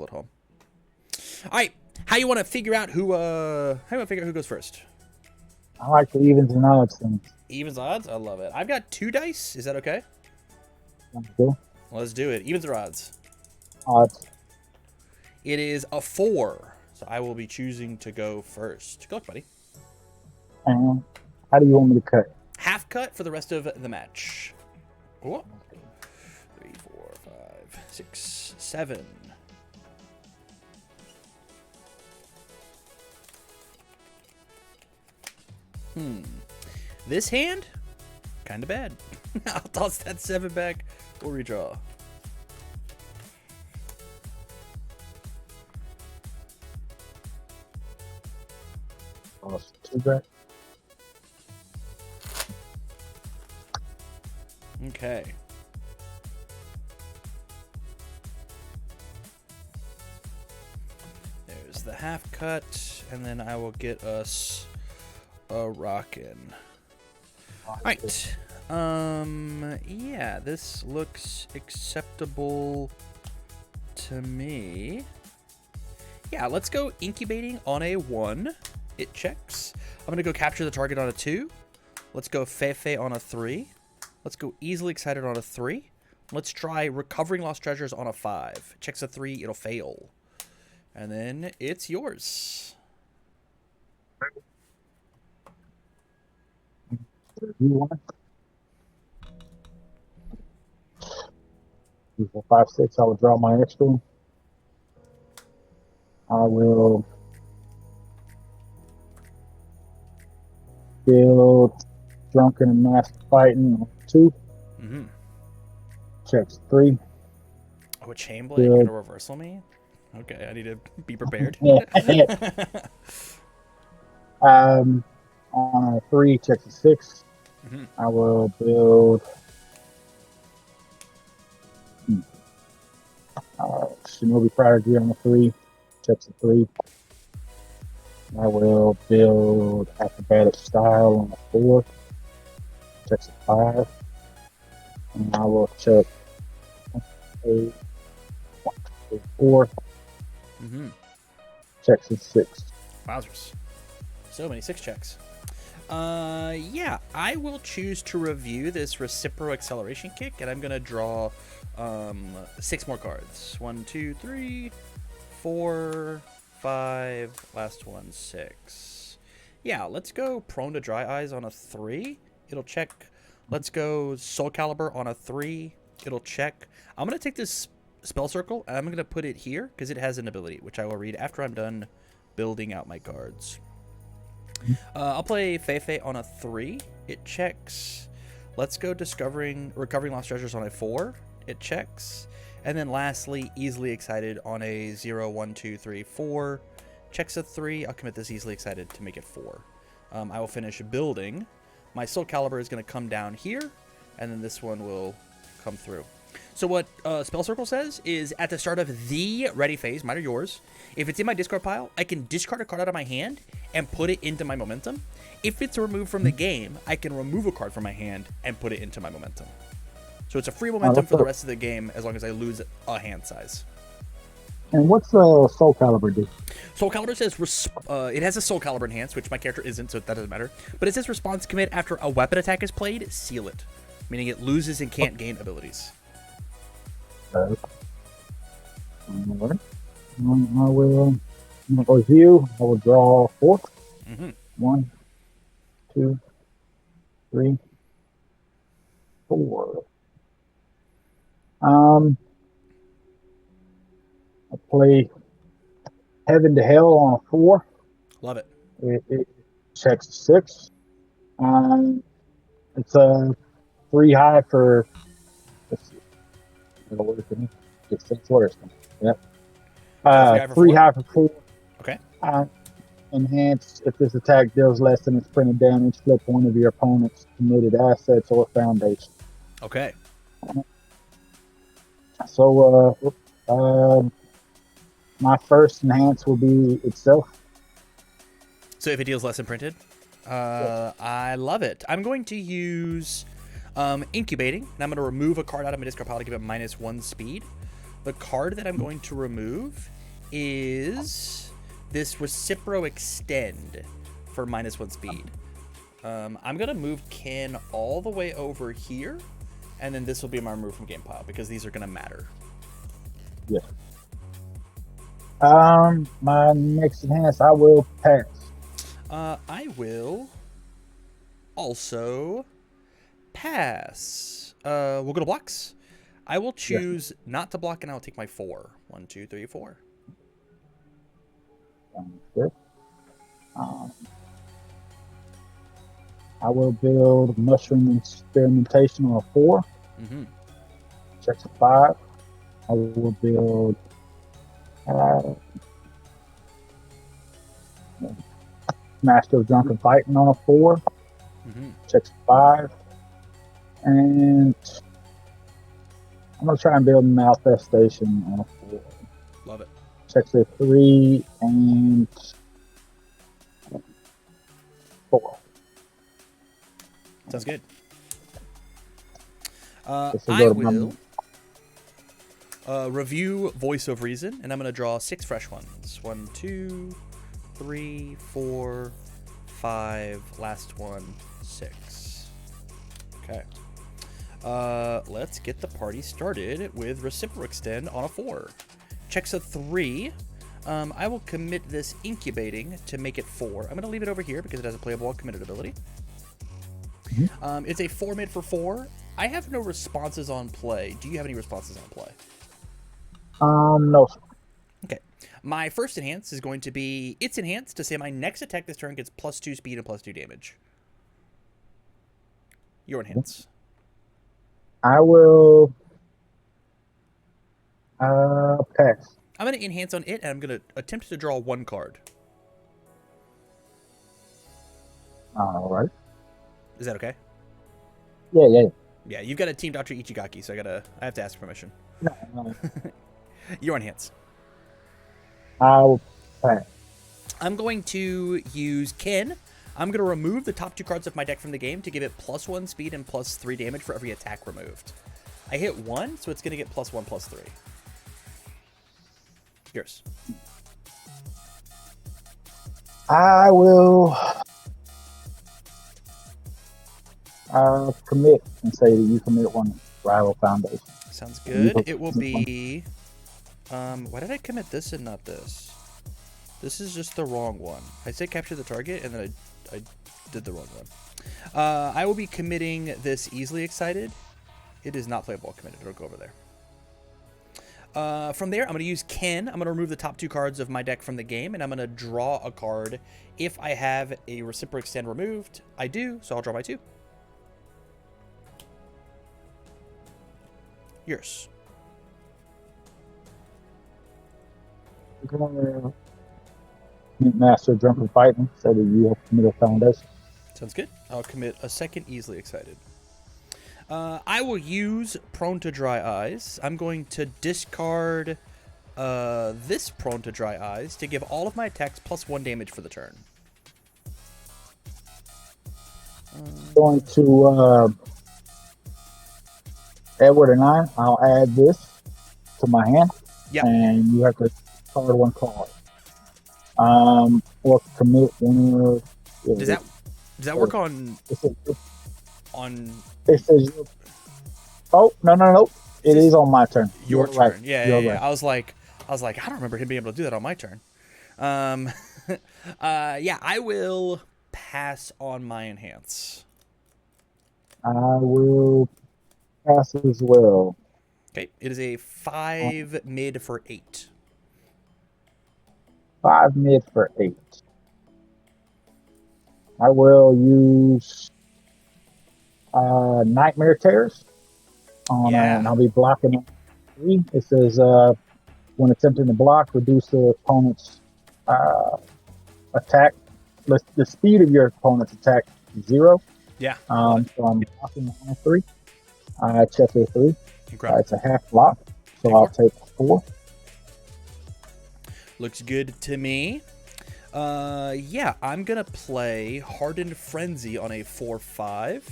at home. All right, how you want to figure out who goes first? I like the evens and odds things. Evens odds? I love it. I've got 2 dice. Is that okay? Okay. Let's do it. Evens or odds? Odds. It is a 4. So I will be choosing to go first. Go, buddy. And how do you want me to cut? Half cut for the rest of the match. Oh. 3, 4, 5, 6, 7. This hand, kind of bad. I'll toss that 7 back. We'll redraw. Toss 2 back. Okay. There's the half cut, and then I will get us a rockin'. Alright. Yeah, this looks acceptable to me. Yeah, let's go incubating on a 1. It checks. I'm going to go capture the target on a 2. Let's go Feifei on a 3. Let's go easily excited on a 3. Let's try recovering lost treasures on a 5. Checks a 3, it'll fail. And then it's yours. You want? 3, 4, 5, 6. I will draw my extra. I will build drunken and masked fighting on 2. Checks 3. Oh, a Chainblade? You're going to reversal me? Okay, I need to be prepared. On a 3, checks a 6. I will build Shinobi Prodigy on a 3, checks a 3. I will build Acrobatic Style on a 4, checks a 5. And I will check a 1, 2, 4, checks a 6. Wowzers. So many 6 checks. Yeah, I will choose to review this Recipro Acceleration Kick, and I'm going to draw 6 more cards. 1, 2, 3, 4, 5, last one, 6. Yeah, let's go Prone to Dry Eyes on a 3. It'll check. Let's go Soul Caliber on a 3. It'll check. I'm going to take this Spell Circle, and I'm going to put it here, because it has an ability, which I will read after I'm done building out my cards. I'll play Feifei on a 3. It checks. Let's go Recovering Lost Treasures on a 4. It checks. And then lastly, Easily Excited on a 0, 1, 2, 3, 4. Checks a 3. I'll commit this Easily Excited to make it 4. I will finish building. My Soul Caliber is going to come down here, and then this one will come through. So what Spell Circle says is at the start of the ready phase, mine or yours, if it's in my discard pile, I can discard a card out of my hand and put it into my momentum. If it's removed from the game, I can remove a card from my hand and put it into my momentum. So it's a free momentum for the rest of the game as long as I lose a hand size. And what's Soul Caliber do? Soul Caliber says it has a Soul Caliber enhance, which my character isn't, so that doesn't matter. But it says response commit after a weapon attack is played, seal it. Meaning it loses and can't gain abilities. Alright. I will review. I will draw 4. 1, 2, 3, 4. I play Heaven to Hell on a 4. Love it. It checks 6. It's a 3 high for. Let's see. It's 6 orders. Yep. 3 high for 4. Okay. Enhance. If this attack deals less than its printed damage, flip one of your opponent's committed assets or foundation. Okay. So, my first enhance will be itself. So if it deals less than printed, I love it. I'm going to use Incubating, and I'm going to remove a card out of my discard pile to give it -1 speed. The card that I'm going to remove is this Recipro Extend for -1 speed. I'm going to move Ken all the way over here, and then this will be my remove from game pile because these are going to matter. Yeah. My next enhance, I will pass. I will also pass. We'll go to blocks. I will choose not to block, and I'll take my 4. 1, 2, 3, 4. Sounds good. I will build Mushroom Experimentation on a 4. Checks a 5. I will build Master of Drunken Fighting on a 4. Checks a 5. And I'm going to try and build Malfestation on a 4. Love it. Checks a 3 and 4. Sounds good. This I will will review Voice of Reason, and I'm going to draw 6 fresh ones. 1, 2, 3, 4, 5. Last one, 6. Okay. Let's get the party started with Recipro Extend on a 4. Checks a 3. I will commit this Incubating to make it 4. I'm going to leave it over here because it has a playable committed ability. It's a 4 mid for 4. I have no responses on play. Do you have any responses on play? No. Okay. My first enhance is going to be its enhance to say my next attack this turn gets +2 speed and +2 damage. Your enhance. I will pass. I'm going to enhance on it, and I'm going to attempt to draw 1 card. All right. Is that okay? Yeah. Yeah, you've got a Team Dr. Ichigaki, so I have to ask permission. No. Your enhance. I'll pass. I'm going to use Ken. I'm going to remove the top 2 cards of my deck from the game to give it +1 speed and +3 damage for every attack removed. I hit 1, so it's going to get +1, +3. Yours. I will commit and say that you commit 1 Rival Foundation. Sounds good. It will be... why did I commit this and not this? This is just the wrong one. I said capture the target, and then I did the wrong one. I will be committing this Easily Excited. It is not playable committed. It'll go over there. From there, I'm going to use Ken. I'm going to remove the top 2 cards of my deck from the game, and I'm going to draw a card. If I have a Recipro Extend removed, I do, so I'll draw my 2. Yours. Master of Drunken Fighting, so that you have committed a foundation. Sounds good. I'll commit a second Easily Excited. I will use Prone to Dry Eyes. I'm going to discard this Prone to Dry Eyes to give all of my attacks +1 damage for the turn. Going to Edward and I'll add this to my hand. Yep. And you have to card 1 card. Or commit 1 of... Does that work on... It says... Oh, no. It is on my turn. Your turn. Right. Yeah. Right. I was like, I don't remember him being able to do that on my turn. Yeah, I will pass on my enhance. I will pass as well. Okay, it is a 5 mid for 8. 5 mid for 8. I will use Nightmare Terrors. And I'll be blocking 3. It says when attempting to block, reduce the opponent's attack. The speed of your opponent's attack is 0. Yeah. So I'm blocking on 3. I check a 3. Incredible. It's a half block, so I'll take 4. Looks good to me. Yeah, I'm going to play Hardened Frenzy on a 4/5.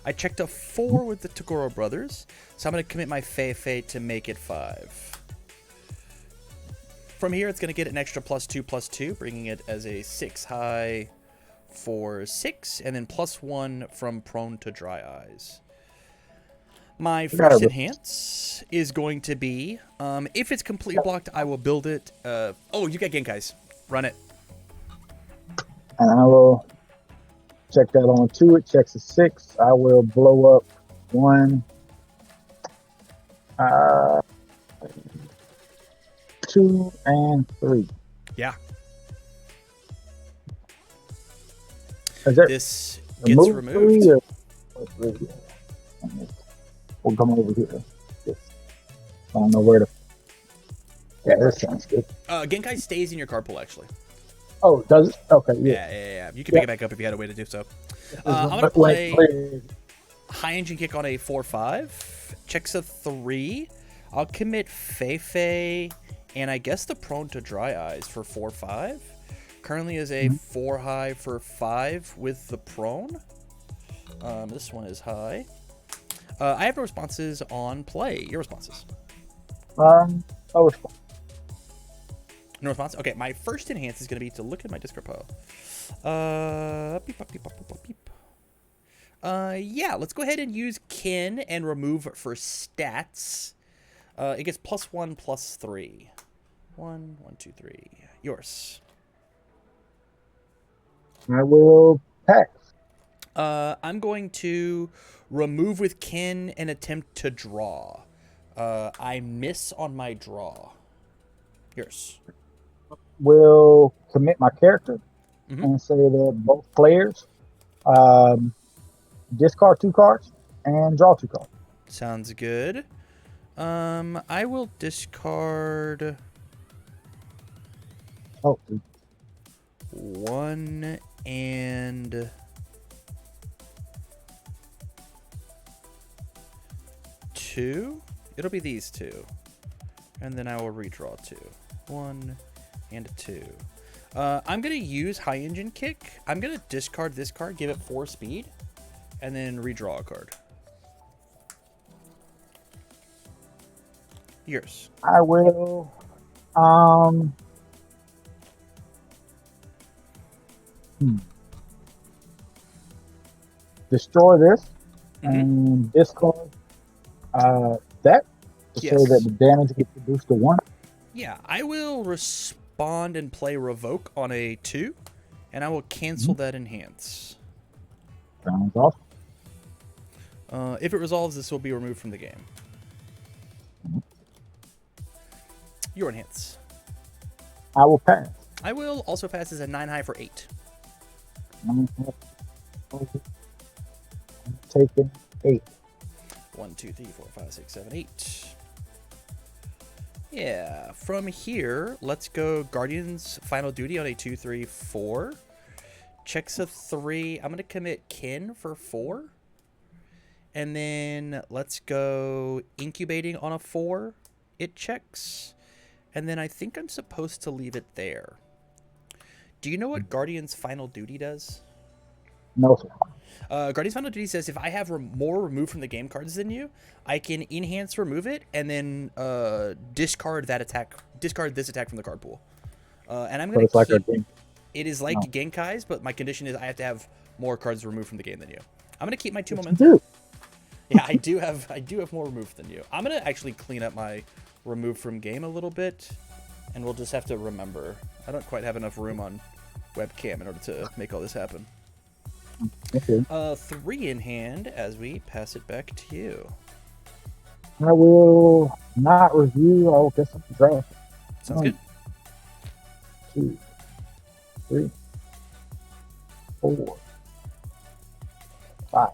I checked a 4 with the Toguro brothers, so I'm going to commit my Fei to make it 5. From here, it's going to get an extra +2/+2, bringing it as a 6 high for 6, and then +1 from prone to dry eyes. My first enhance is going to be, if it's completely blocked, I will build it. Oh, you got Genkai's. Run it. And I will check that on 2. It checks a 6. I will blow up 1, 2, and 3. Yeah. This gets removed. We'll come over here. I don't know where to. Yeah, that sounds good. Genkai stays in your card pool, actually. Oh, does it? Okay, yeah. Yeah. You can pick it back up if you had a way to do so. I'm going to play High Engine Kick on a 4/5. Checks a 3. I'll commit Feifei, and I guess the prone to dry eyes for 4/5. Currently is a 4 high for 5 with the prone. This one is high. I have no responses on play. Your responses? No response. No response? Okay, my first enhance is going to be to look at my discard pile. Yeah, let's go ahead and use Kin and remove for stats. It gets +1/+3. 1, 1, 2, 3. Yours. I will pass. I'm going to remove with Kin and attempt to draw. I miss on my draw. Yours. Will commit my character and say that both players discard 2 cards and draw 2 cards. Sounds good. I will discard 1 and 2. It'll be these 2. And then I will redraw 2. 1 and 2. I'm going to use High Engine Kick. I'm going to discard this card, give it 4 speed, and then redraw a card. Yours. I will destroy this and discard that to say that the damage gets reduced to 1. Yeah, I will respond and play Revoke on a 2, and I will cancel that enhance. Sounds awesome. If it resolves, this will be removed from the game. Your enhance. I will pass. I will also pass as a 9 high for 8. I'm taking 8. 1, 2, 3, 4, 5, 6, 7, 8. Yeah, from here, let's go Guardian's Final Duty on a 2, 3, 4. Checks a 3. I'm going to commit Kin for 4. And then let's go Incubating on a 4. It checks. And then I think I'm supposed to leave it there. Do you know what Guardian's Final Duty does? No, sir. Guardian's Final Duty says if I have more removed from the game cards than you, I can enhance remove it and then discard that attack. Discard this attack from the card pool. And I'm going to keep... It is like Genkai's, but my condition is I have to have more cards removed from the game than you. I'm going to keep my 2 momentum. Yeah, I do have more removed than you. I'm going to actually clean up my remove from game a little bit, and we'll just have to remember. I don't quite have enough room on webcam in order to make all this happen. Okay. 3 in hand as we pass it back to you. I will not review. I will get some draft. Sounds good. 2, 3, 4, 5.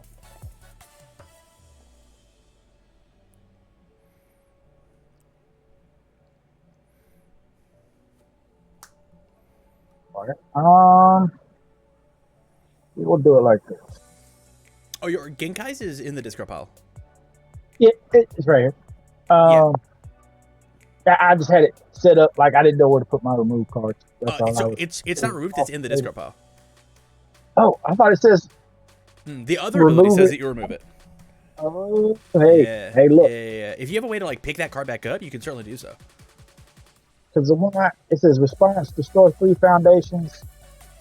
All right. We will do it like this. Oh, your Genkai's is in the discard pile. Yeah, it's right here. I just had it set up like I didn't know where to put my remove cards. That's all so it's not removed. It's in the discard pile. Oh, I thought it says. The other ability says that you remove it. Oh, hey, hey, look. Yeah. If you have a way to like pick that card back up, you can certainly do so. Because the one it says response destroy 3 foundations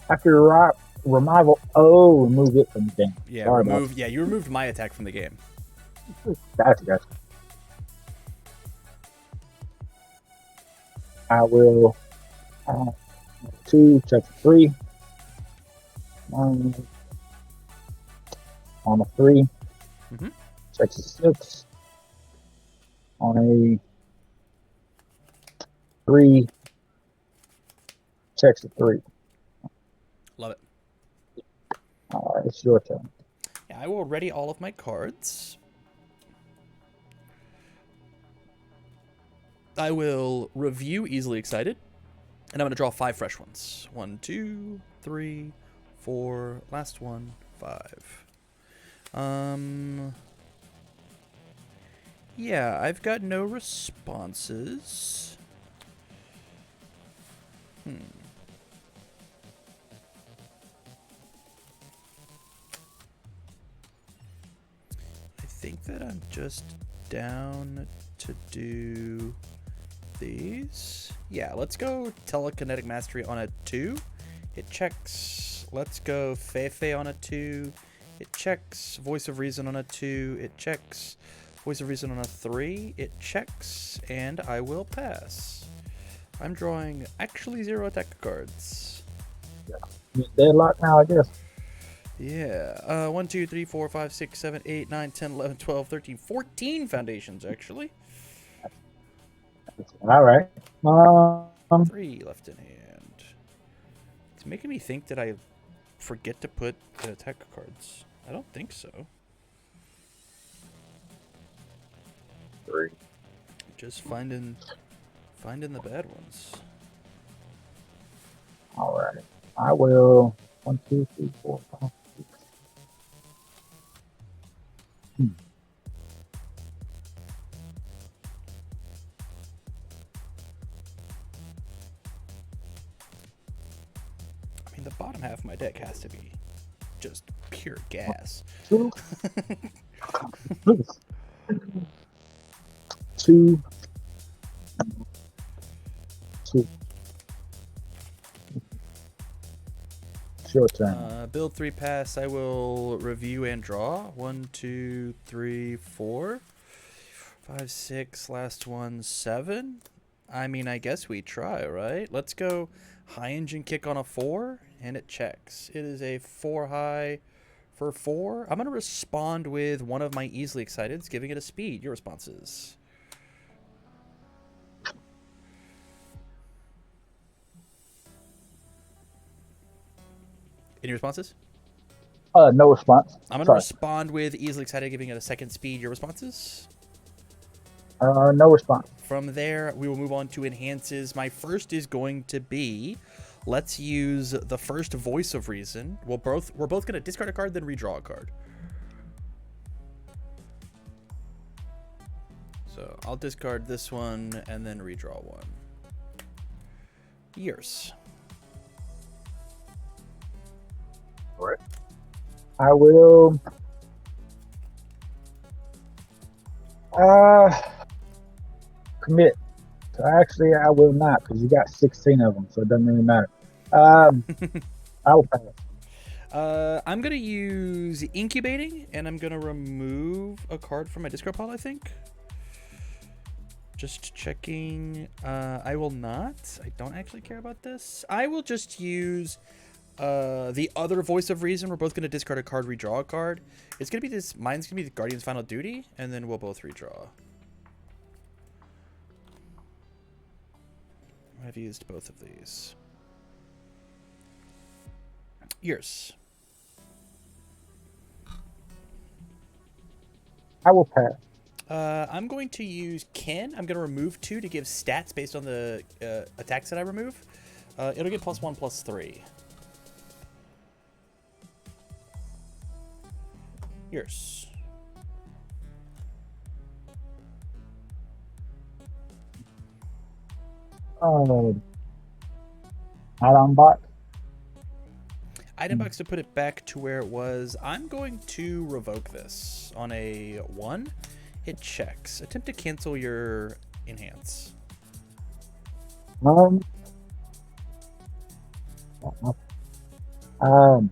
after your removal. Oh, remove it from the game. Yeah, Sorry about remove. Yeah, you removed my attack from the game. that. Gotcha. I will 2 check 3 on a 3. Mm-hmm. Check 6 on a 3. Checks a 3. Love it. All right, it's your turn. Yeah, I will ready all of my cards. I will review Easily Excited, and I'm going to draw 5 fresh ones. 1, 2, 3, 4. Last one, 5. Yeah, I've got no responses. I think that I'm just down to do these. Yeah, let's go Telekinetic Mastery on a 2. It checks. Let's go Feifei on a 2. It checks. Voice of Reason on a 2. It checks. Voice of Reason on a 3. It checks. And I will pass. I'm drawing actually 0 attack cards. You're deadlocked now, I guess. Yeah. 1, 2, 3, 4, 5, 6, 7, 8, 9, 10, 11, 12, 13, 14 foundations, actually. All right. 3 left in hand. It's making me think that I forget to put the attack cards. I don't think so. 3. Just finding the bad ones. All right. I will 1, 2, 3, 4, 5, 6. I mean, the bottom half of my deck has to be just pure gas. 2. 2. 2. It's your turn. Build 3 pass. I will review and draw. 1, 2, 3, 4, 5, 6. Last one, 7. I mean, I guess we try, right? Let's go high engine kick on a 4, and it checks. It is a 4 high for 4. I'm going to respond with one of my Easily Exciteds, giving it a speed. Your responses. Any responses? No response. I'm going to respond with Easily Excited, giving it a 2nd speed. Your responses? No response. From there, we will move on to enhances. My first is going to be, let's use the first Voice of Reason. We're both going to discard a card, then redraw a card. So I'll discard this one and then redraw one. Years. All right. I will commit. So actually, I will not, because you got 16 of them, so it doesn't really matter. I will pass. I'm going to use Incubating, and I'm going to remove a card from my discard pile, I think. Just checking. I will not. I don't actually care about this. I will just use the other Voice of Reason. We're both going to discard a card, redraw a card. It's going to be this. Mine's going to be the Guardian's Final Duty, and then we'll both redraw. I've used both of these. Yours. I will pass. I'm going to use Ken. I'm going to remove 2 to give stats based on the attacks that I remove. It'll get +1, +3. Yours. Item box. Item box to put it back to where it was. I'm going to revoke this on a 1. It checks. Attempt to cancel your enhance. Um, um,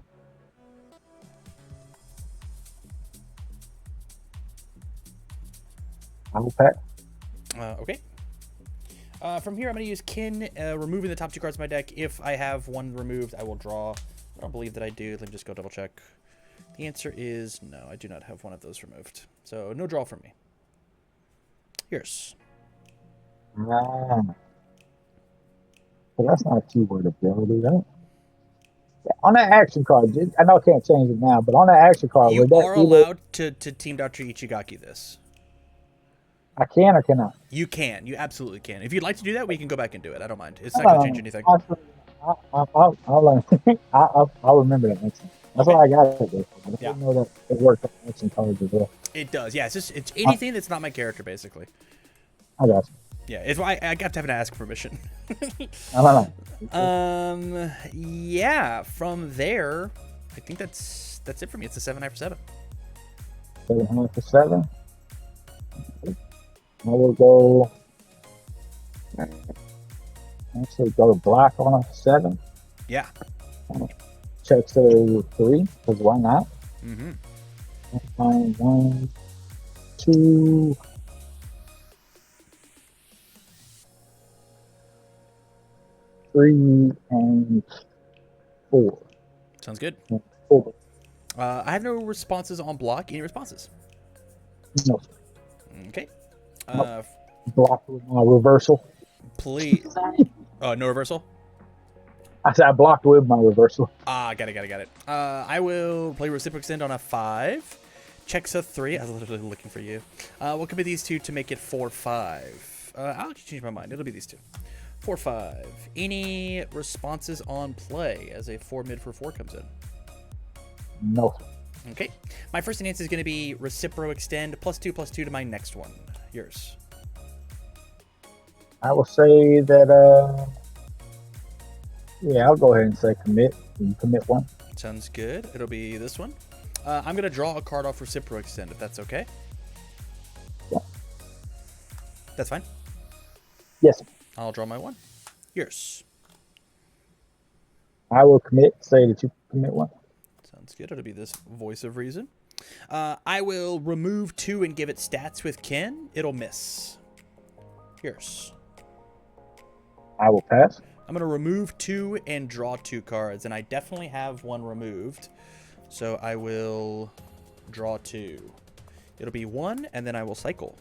I will pass. Okay. From here, I'm going to use Kin, removing the top 2 cards of my deck. If I have one removed, I will draw. I don't believe that I do. Let me just go double check. The answer is no, I do not have one of those removed. So no draw from me. Yours. So that's not a keyword ability, right? On that action card, I know I can't change it now, but on that action card, You would that are either allowed to Team Dr. Ichigaki this. I can or cannot? You can. You absolutely can. If you'd like to do that, we can go back and do it. I don't mind. It's not going to change No, anything. I'll learn. I'll remember that next time. That's Okay. why I got it there. I Yeah. didn't know that it worked on action cards as well. It does. Yeah, it's anything that's not my character, basically. I got you. Yeah, it's why I got to have to ask permission. No. Yeah. From there, I think that's it for me. It's a 7 after 7. 700 for 7. I will go. Actually, go to black on a 7. Yeah. Check to 3, because why not? Mm-hmm. 1, 2. 3 and 4. Sounds good. 4. I have no responses on block. Any responses? No. Okay. Nope. Blocked with my reversal. Please. Oh, no reversal? I said I blocked with my reversal. Ah, got it. I will play Reciprocal Extend on a 5. Checks a 3. I was literally looking for you. We'll commit these 2 to make it 4-5. I'll actually change my mind. It'll be these 2. 4-5. Any responses on play as a 4 mid for 4 comes in? No. Okay. My first answer is going to be Reciprocal Extend +2/+2 to my next one. Yours. I will say that, yeah, I'll go ahead and say commit. You commit one. Sounds good. It'll be this one. I'm going to draw a card off Reciprocal Extend, if that's okay. Yeah. That's fine. Yes. I'll draw my one. Yours. I will commit. Say that you commit one. Sounds good. It'll be this Voice of Reason. I will remove 2 and give it stats with Ken. It'll miss. Yours. I will pass. I'm going to remove 2 and draw 2 cards, and I definitely have one removed. So I will draw 2. It'll be 1, and then I will cycle.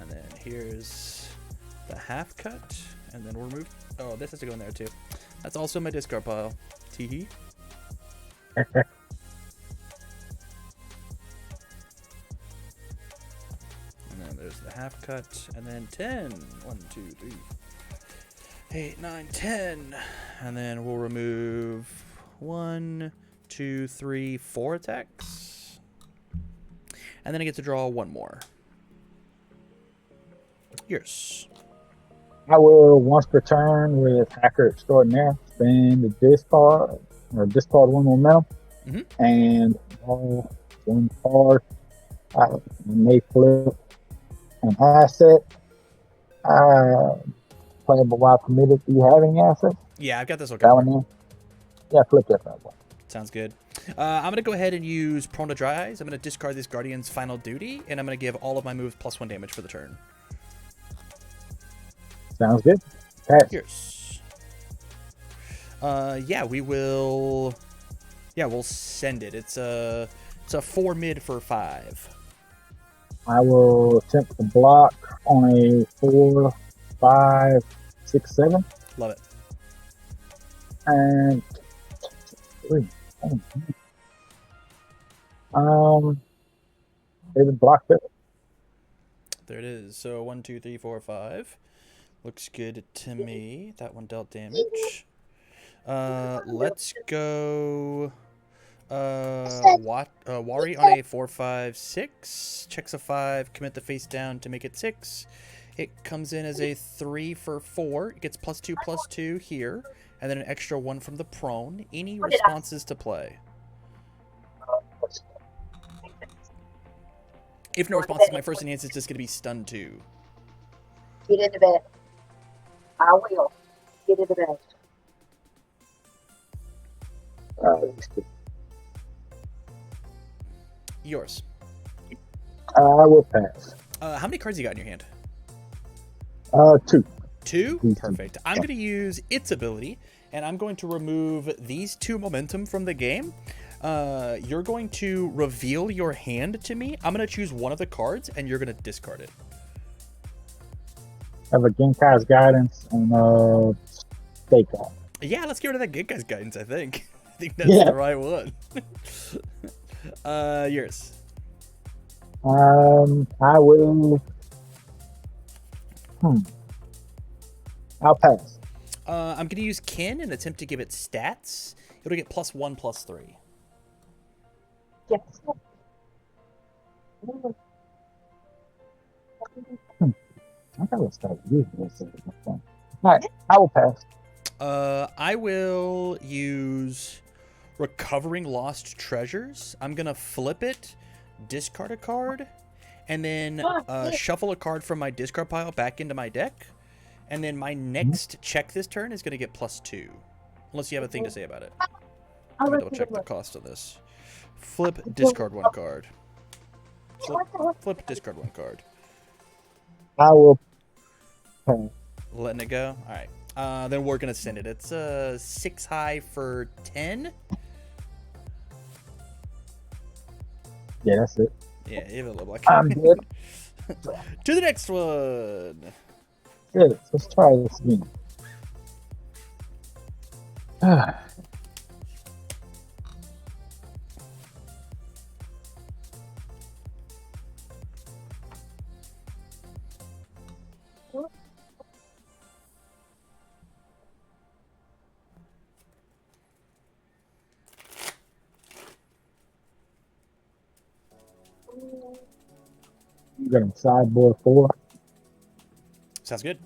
And then here's the half cut, and then we'll remove. Oh, this has to go in there too. That's also my discard pile. Teehee. And then there's the half cut, and then 10. 1, 2, 3, 8, 9, 10. And then we'll remove 1, 2, 3, 4 attacks. And then I get to draw 1 more. Yours. I will, once per turn with Hacker Extraordinaire, spend the discard, or discard 1 momentum, and draw 1 card. I may flip an asset. Playable while committed. Do you have any assets? Yeah, I've got this one That covered. one in? Yeah, flip that bad boy. Sounds good. I'm going to go ahead and use Prone to Dry Eyes. I'm going to discard this Guardian's Final Duty, and I'm going to give all of my moves +1 damage for the turn. Sounds good. Pass. Yours. Yeah, we will. Yeah, we'll send it. It's a 4 mid for 5. I will attempt to block on a 4, 5, 6, 7. Love it. And 3. David block it. There it is. So 1, 2, 3, 4, 5. Looks good to me. That one dealt damage. Let's go. Wari on a 4, 5, 6. Checks a 5. Commit the face down to make it 6. It comes in as a 3 for 4. It gets +2/+2 here, and then an extra 1 from the prone. Any What did I- responses to play? What's If no Go to responses, bed. my first enhance is just going to be stun 2. Get into bed. I will. Get into bed. that? Yours. I will pass. How many cards you got in your hand? 2. 2? Two. Perfect. I'm going to use its ability, and I'm going to remove these 2 momentum from the game. You're going to reveal your hand to me. I'm going to choose one of the cards, and you're going to discard it. I have a Genkai's Guidance and Stake On. Yeah, let's get rid of that good guy's guidance, I think. I think that's Yeah. the right one. Yours. I will. I'll pass. I'm going to use Kin and attempt to give it stats. It'll get +1/+3. Yes. I gotta start using this. All right, I will pass. I will use Recovering Lost Treasures. I'm going to flip it, discard a card, and then shuffle a card from my discard pile back into my deck. And then my next check this turn is going to get +2. Unless you have a thing to say about it. Let me double check the cost of this. Flip, discard 1 card. Flip, discard 1 card. I will pass. Letting it go? Alright. Then we're going to send it. It's 6 high for 10. Yeah, that's it. Yeah, it will look like I'm good. To the next one. Good. Let's try this again. I'm gonna sideboard 4. Sounds good.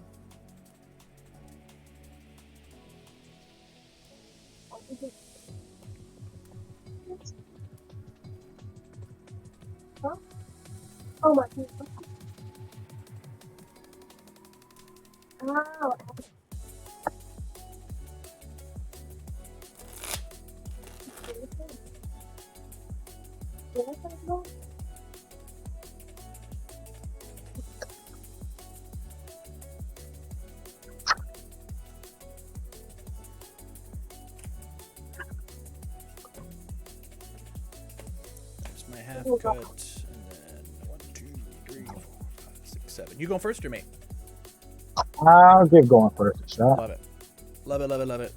Oh my God. Wow. There's my half cut. And then 1, 2, 3, 4, 5, 6, 7. You going first or me? I'll give going first a shot. Love it. Love it, love it, love it.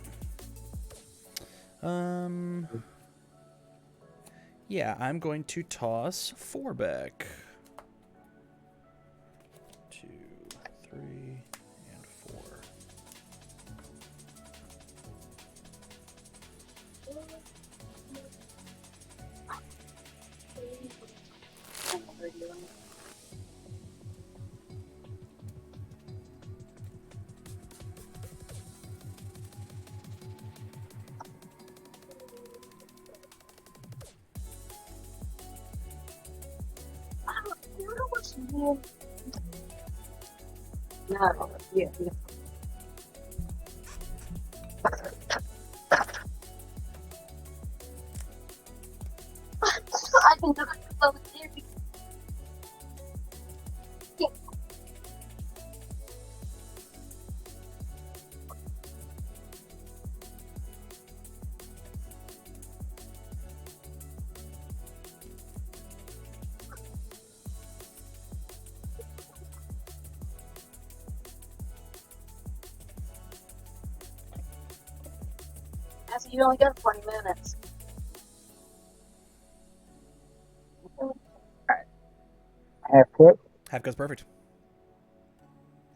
Yeah, I'm going to toss 4 back. 2, 3, and 4. No, yeah, yeah. I can do it over there. So you only got 20 minutes. Half cut. Half goes perfect.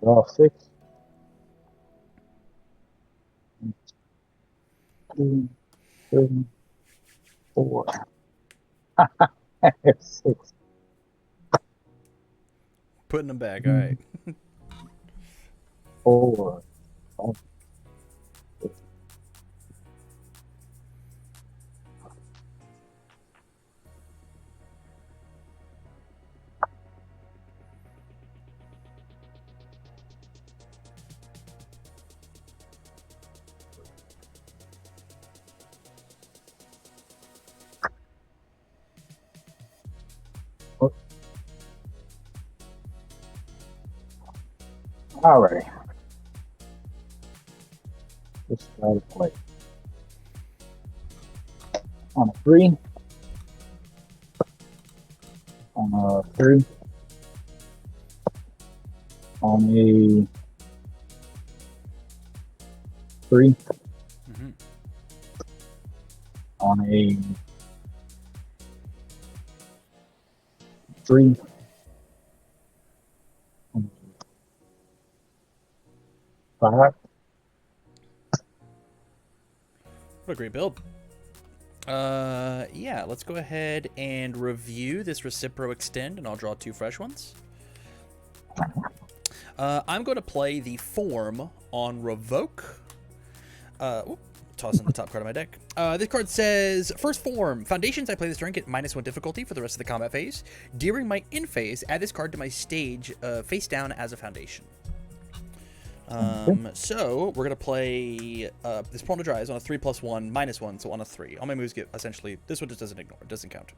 Draw 6. 2, 3, 4. 6. Putting them back. All right. 4. 5, 6, Alrighty. Let's try to play. On a 3. On a 3. On a 3. Mm-hmm. On a 3. On a 5. What a great build. Yeah, let's go ahead and review this Recipro Extend, and I'll draw 2 fresh ones. I'm going to play the Form on Revoke. Toss in the top card of my deck. This card says, first Form. Foundations, I play this turn, get -1 difficulty for the rest of the combat phase. During my in phase, add this card to my stage face down as a foundation. So we're gonna play this Prone to Dry is on a 3+1 -1, so on a 3. All my moves get essentially this one just doesn't ignore, it doesn't count.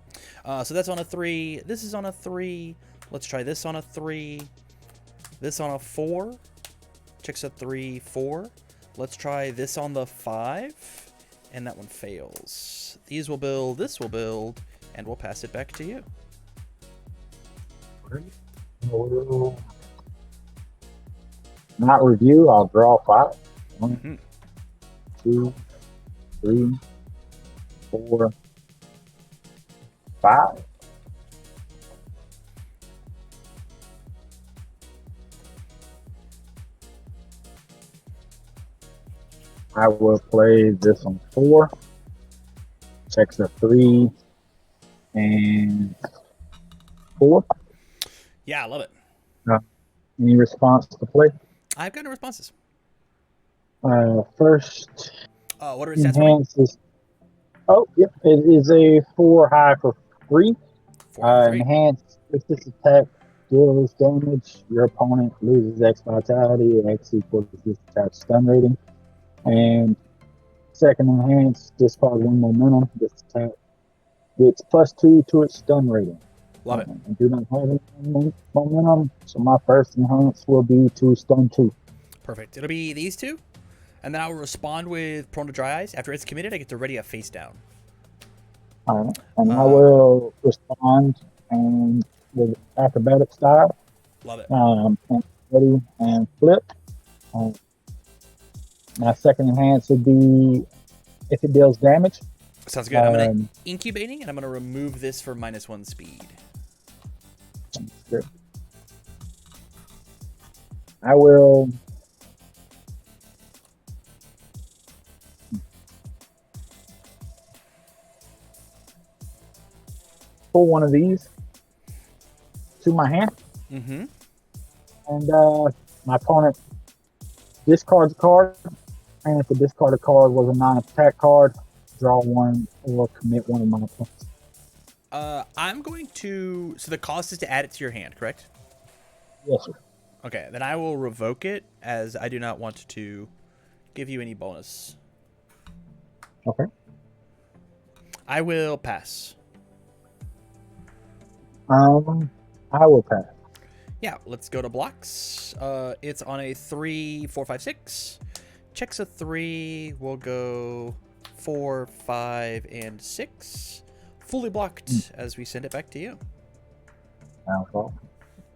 So that's on a 3. This is on a 3. Let's try this on a 3. This on a 4. Checks a 3, 4. Let's try this on the 5, and that one fails. These will build. This will build, and we'll pass it back to you. Not review. I'll draw 5. 1, Mm-hmm. 2, 3, 4, 5. I will play this on 4. Checks a 3 and 4. Yeah, I love it. Any response to play? I've got no responses. First, What are its stats for me? enhances. Oh, yep. It is a 4 high for 3. 4 3. Enhance. If this attack deals damage, your opponent loses X vitality. X equals this attack's stun rating. And second enhance, discard 1 momentum. This attack gets +2 to its stun rating. Love it. I do not have any momentum, so my first enhance will be to stun 2. Perfect. It'll be these 2, and then I will respond with Prone to Dry Eyes. After it's committed, I get to ready a face down. All right. And I will respond and with acrobatic style. Love it. And ready and flip. My second enhance would be if it deals damage. Sounds good. I'm going to incubating, and I'm going to remove this for -1 speed. Good. I will pull one of these to my hand. Mm-hmm. And my opponent discards a card, and if the discarded card was a non-attack card, draw 1 or commit 1 of my opponents. I'm going to... So the cost is to add it to your hand, correct? Yes, sir. Okay, then I will revoke it, as I do not want to give you any bonus. Okay. I will pass. I will pass. Yeah, let's go to blocks. It's on a 3, 4, 5, 6. Checks a 3. We'll go 4, 5, and 6. Fully blocked as we send it back to you.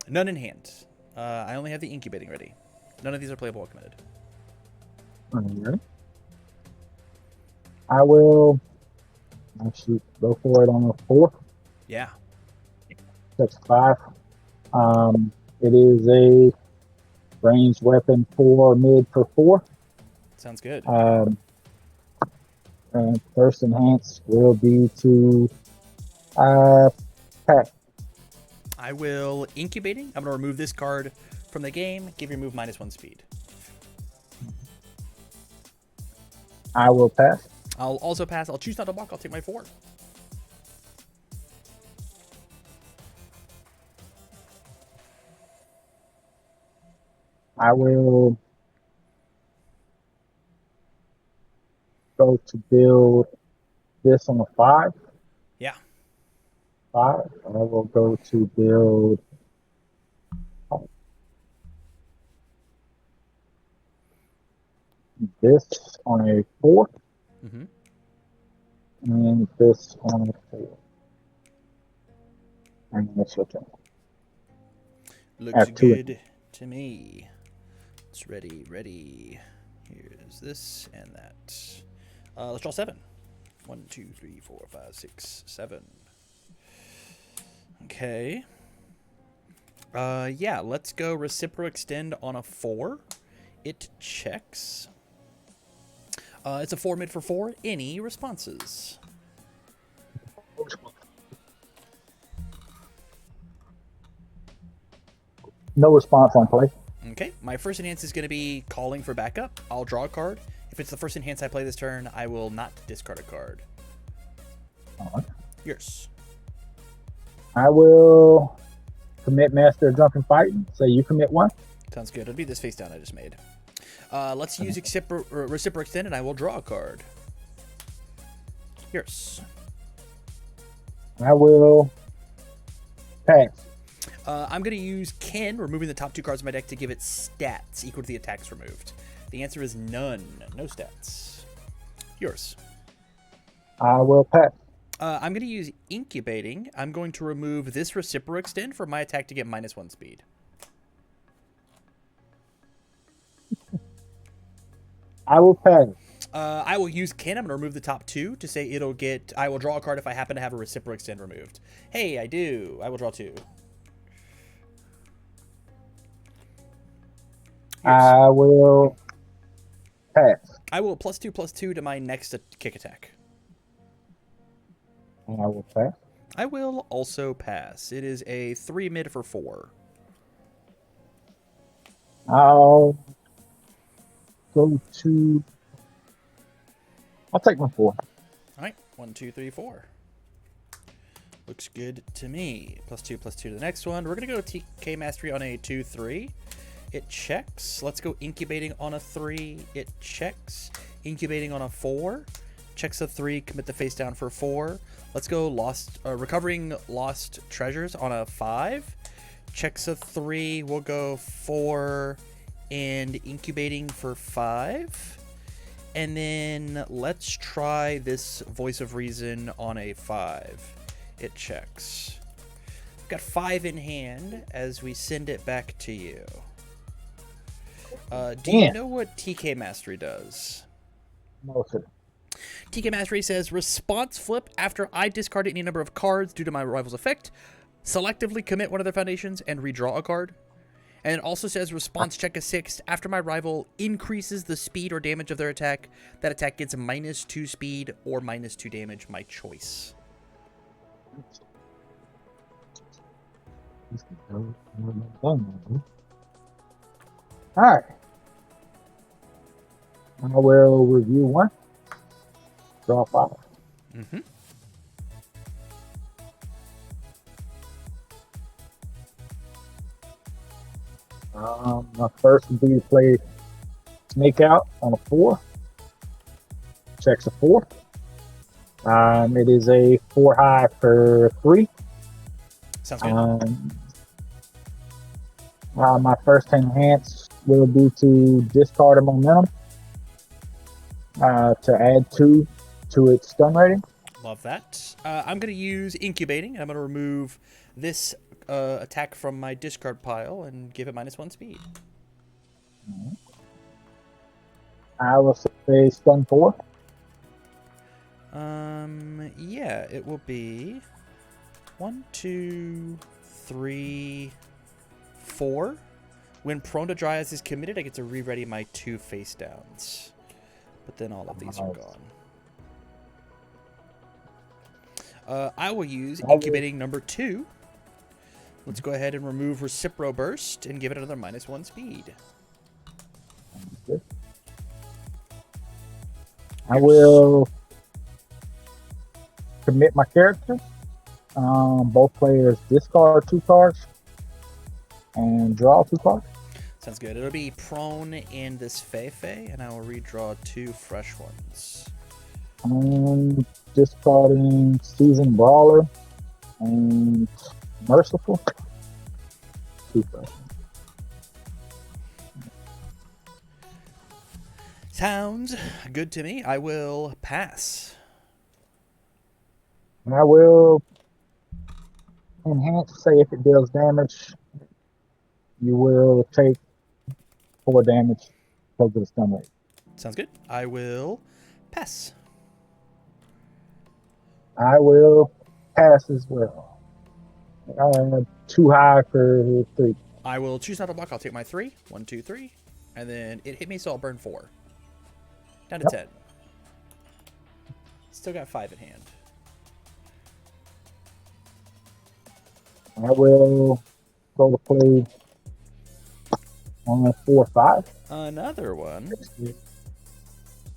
None in hand. I only have the incubating ready. None of these are playable or committed. Alright. I will actually go for it on a 4. Yeah. That's 5. It is a ranged weapon for mid for 4. Sounds good. And first enhance will be to pack. I will incubating. I'm going to remove this card from the game. Give your move -1 speed. I will pass. I'll also pass. I'll choose not to block. I'll take my 4. I will go to build this on a 5. Yeah. 5. I will go to build this on a 4, Mm-hmm. and this on a 4. And that's your turn. Looks Have 2 good to me. It's ready. Here's this and that. Let's draw 7. 1, 2, 3, 4, 5, 6, 7. Okay. Yeah, let's go Recipro Extend on a 4. It checks. It's a 4 mid for 4. Any responses? No response on play. Okay, my first enhance is going to be calling for backup. I'll draw a card. If it's the first enhance I play this turn, I will not discard a card. All right. Yours. I will commit Master of Drunken Fighting. So you commit 1. Sounds good. It'll be this face down I just made. Let's use Recipro Extend, and I will draw a card. Yours. I will pass. I'm going to use Ken, removing the top 2 cards of my deck to give it stats equal to the attacks removed. The answer is none. No stats. Yours. I will pass. I'm going to use Incubating. I'm going to remove this Recipro Extend for my attack to get -1 speed. I will pass. I will use Ken. I'm going to remove the top 2 to say it'll get... I will draw a card if I happen to have a Recipro Extend removed. Hey, I do. I will draw 2. I will pass. I will +2/+2 to my next kick attack. I will pass. I will also pass. It is a 3 mid for 4. I'll go to... I'll take my 4. All right, 1, 2, 3, 4. Looks good to me. +2/+2 to the next one. We're going to go TK Mastery on a 2/3. It checks. Let's go Incubating on a 3. It checks. Incubating on a 4. Checks a 3. Commit the face down for 4. Let's go Recovering Lost Treasures on a 5. Checks a 3. We'll go 4 and Incubating for 5. And then let's try this Voice of Reason on a 5. It checks. We've got 5 in hand as we send it back to you. Do you know what TK Mastery does? No, sir. TK Mastery says, response flip after I discard any number of cards due to my rival's effect. Selectively commit one of their foundations and redraw a card. And it also says, response check a 6 after my rival increases the speed or damage of their attack. That attack gets -2 speed or -2 damage, my choice. Alright. I will review 1. Draw 5. Mm-hmm. My first would be to play Snake Out on a 4. Checks a 4. It is a 4 high for 3. Sounds good. My first enhance will be to discard a momentum to add 2 to its stun rating. Love that. I'm going to use Incubating. I'm going to remove this attack from my discard pile and give it -1 speed. I will say stun 4. Yeah, it will be 1, 2, 3, 4. When Prone to Dryas is committed, I get to re-ready my 2 face downs. But then all of these are gone. I will use Incubating number 2. Let's go ahead and remove Recipro Burst and give it another -1 speed. Okay. I will commit my character. Both players discard 2 cards and draw 2 cards. Sounds good. It'll be Prone and this Fei, and I will redraw 2 fresh ones. Discarding Seasoned Brawler and Merciful. 2 fresh ones. Sounds good to me. I will pass. And I will enhance. Say if it deals damage, you will take 4 damage because of the stun rate. Sounds good. I will pass. I will pass as well. Too high for 3. I will choose not to block. I'll take my 3. 1, 2, 3. And then it hit me, so I'll burn 4. Down to 10. Still got 5 in hand. I will go to play on 4, 5. Another one.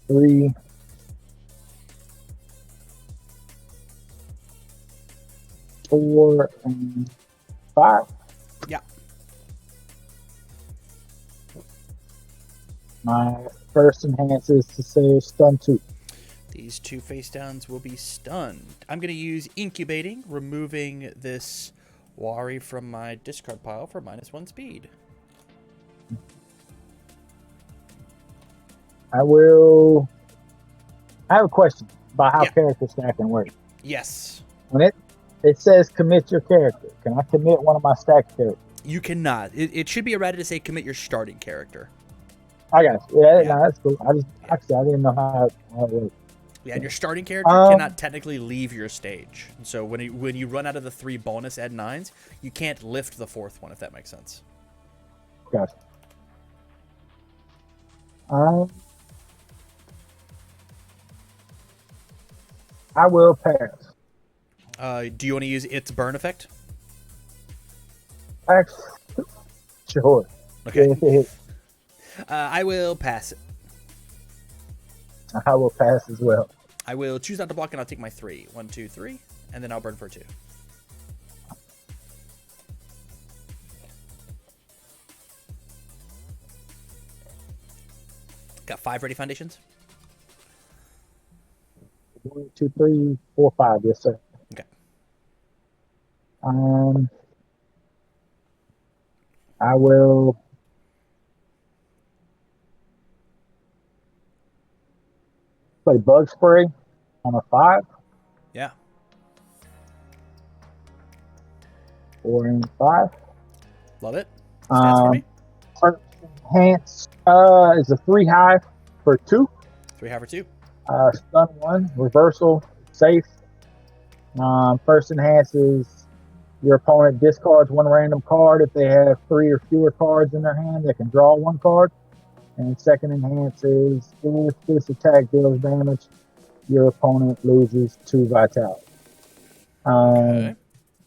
3. 4 and 5. Yeah. My first enhances to say stun 2. These 2 face downs will be stunned. I'm going to use incubating, removing this Wari from my discard pile for -1 speed. I have a question about how character stacking works. Yes. When it says commit your character, can I commit one of my stacked characters? You cannot. It should be errated to say commit your starting character. I got you. Yeah. No, that's cool. I didn't know how it works. Yeah, and your starting character cannot technically leave your stage. So when you run out of the 3 bonus ed 9s, you can't lift the 4th one, if that makes sense. Gotcha. I will pass. Do you want to use its burn effect? Sure. Okay. I will pass it. I will pass as well. I will choose not to block, and I'll take my 3. 1, 2, 3, and then I'll burn for 2. Got 5 ready foundations? 1, 2, 3, 4, 5. Yes, sir. Okay. I will play bug spray on a 5. Yeah. 4 and 5. Love it. Stats for me. First enhance is a 3 high for 2. 3 high for 2. Stun 1, reversal, safe. First enhances your opponent discards 1 random card. If they have 3 or fewer cards in their hand, they can draw 1 card. And second enhances if this attack deals damage, your opponent loses 2 vitality. Okay.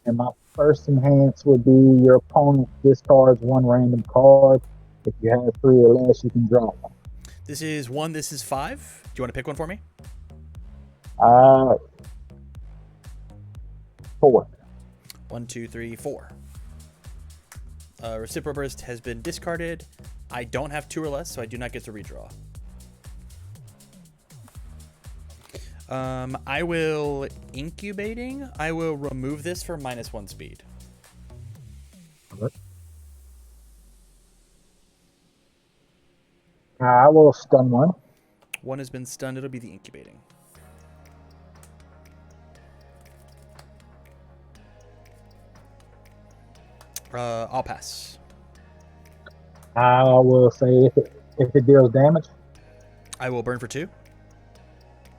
And my first enhance would be your opponent discards 1 random card. If you have 3 or less, you can draw 1. This is 1. This is 5. Do you want to pick one for me? 4. 1, 2, 3, 4. Reciprocal Burst has been discarded. I don't have 2 or less, so I do not get to redraw. I will incubating. I will remove this for -1 speed. I will stun 1. 1 has been stunned. It'll be the incubating. I'll pass. I will say if it deals damage. I will burn for 2.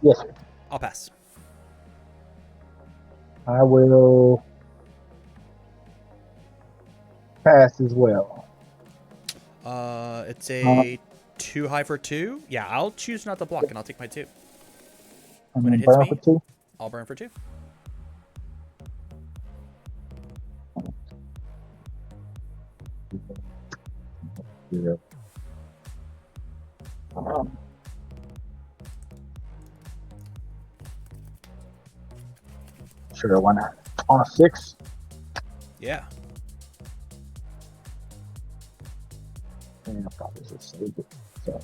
Yes, sir. I'll pass. I will pass as well. It's a 2 high for 2. Yeah, I'll choose not to block, and I'll take my 2. And When then it hits burn me, for 2. I'll burn for 2. Yeah. Sure, why not? On a 6. Yeah. And I'll probably just save it. So,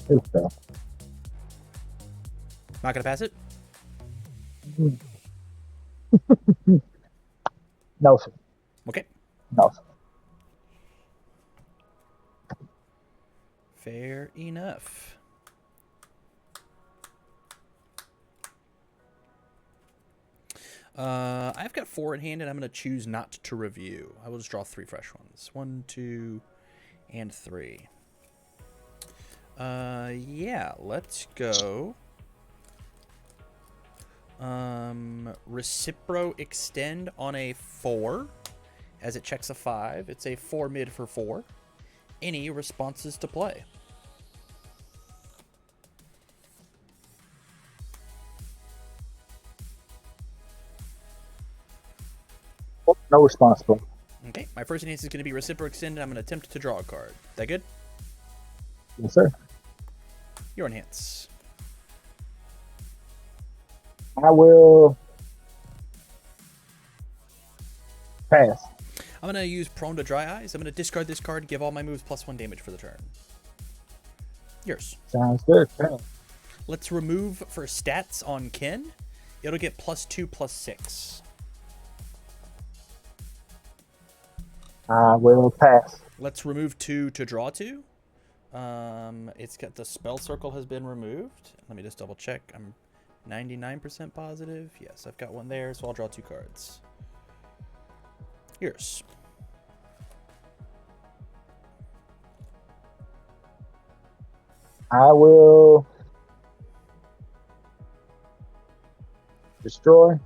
here we go. Not gonna pass it. No, sir. Okay. No, sir. Fair enough. I've got 4 in hand, and I'm going to choose not to review. I will just draw 3 fresh ones. 1, 2, and 3. Yeah, let's go. Recipro extend on a 4 as it checks a 5. It's a 4 mid for 4. Any responses to play? No responsible. Okay, my first enhance is going to be Recipro extend, and I'm going to attempt to draw a card. That good? Yes, sir. Your enhance. I will pass. I'm going to use Prone to Dry Eyes. I'm going to discard this card and give all my moves +1 damage for the turn. Yours. Sounds good. Pass. Let's remove for stats on Ken. It'll get +2/+6. I will pass. Let's remove 2 to draw 2. It's got the spell circle has been removed. Let me just double check. I'm 99% positive. Yes, I've got one there, so I'll draw 2 cards. Yours. I will destroy.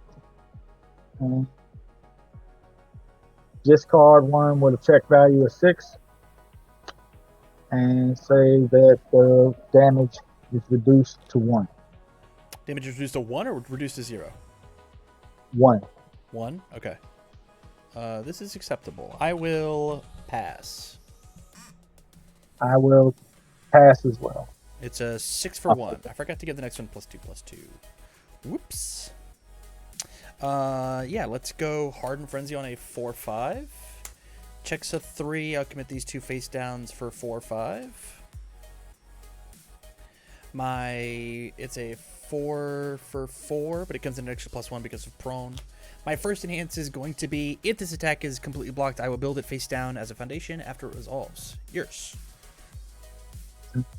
And discard one with a check value of 6. And say that the damage is reduced to 1. Damage is reduced to 1 or reduced to 0? 1. 1? Okay. This is acceptable. I will pass. I will pass as well. It's a 6 for 1. I forgot to give the next one +2/+2. Whoops. Yeah, let's go Hardened Frenzy on a 4/5. Checks a 3. I'll commit these 2 face downs for 4/5. It's a 4 for 4, but it comes in an extra +1 because of prone. My first enhance is going to be, if this attack is completely blocked, I will build it face down as a foundation after it resolves. Yours.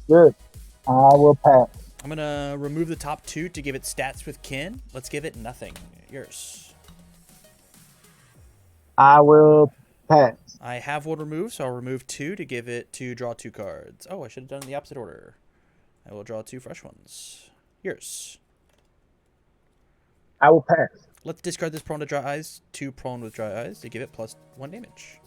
Good. I will pass. I'm going to remove the top 2 to give it stats with kin. Let's give it nothing. Yours. I will pass. I have one removed, so I'll remove 2 to give it to draw 2 cards. Oh, I should have done it in the opposite order. I will draw 2 fresh ones. Yours. I will pass. Let's discard this Prone to Dry Eyes, 2 Prone with Dry Eyes to give it +1 damage.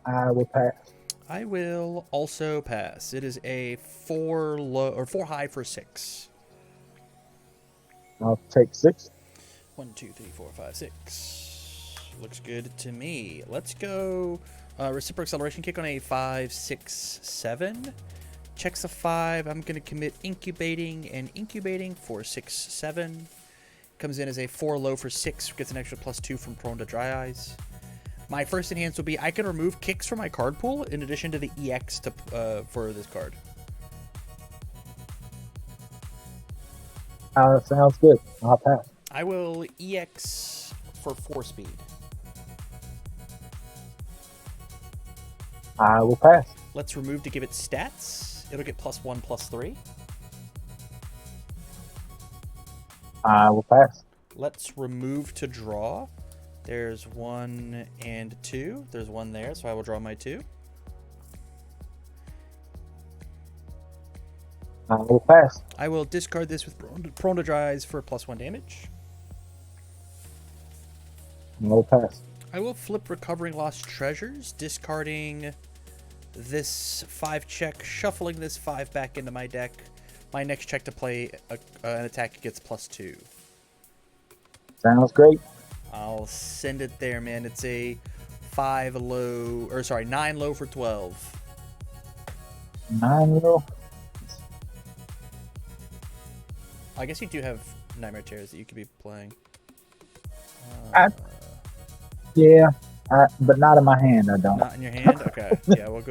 I will pass. I will also pass. It is a 4 low or 4 high for 6. I'll take 6. 1, 2, 3, 4, 5, 6. Looks good to me. Let's go Reciprocal Acceleration Kick on a 5, 6, 7. Checks a 5. I'm going to commit Incubating and Incubating for 6, 7. Comes in as a 4 low for 6. Gets an extra +2 from Prone to Dry Eyes. My first enhance will be I can remove kicks from my card pool in addition to the EX for this card. Sounds good. I'll pass. I will EX for 4 speed. I will pass. Let's remove to give it stats. It'll get +1, +3. I will pass. Let's remove to draw. There's 1 and 2. There's 1 there, so I will draw my 2. I will pass. I will discard this with Prone to Dry Eyes for +1 damage. I will pass. I will flip Recovering Lost Treasures, discarding this 5 check, shuffling this 5 back into my deck. My next check to play an attack gets +2. Sounds great. I'll send it there, man. It's a 9 low for 12. 9 low. I guess you do have Nightmare Terrors that you could be playing. Yeah, but not in my hand. I don't. Not in your hand? Okay. Yeah, we'll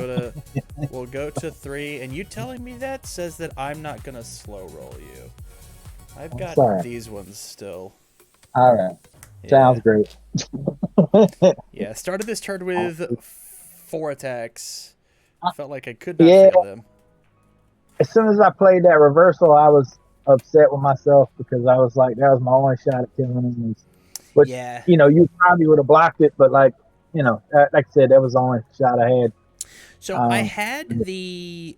go to 3. And you telling me that says that I'm not gonna slow roll you. I've got these ones still. All right. Yeah. Sounds great. Yeah, started this turn with 4 attacks. Felt like I could not Yeah. fail them. As soon as I played that reversal, I was upset with myself because I was like, that was my only shot at killing him. Which, Yeah. you probably would have blocked it, but like I said, that was the only shot I had. So I had the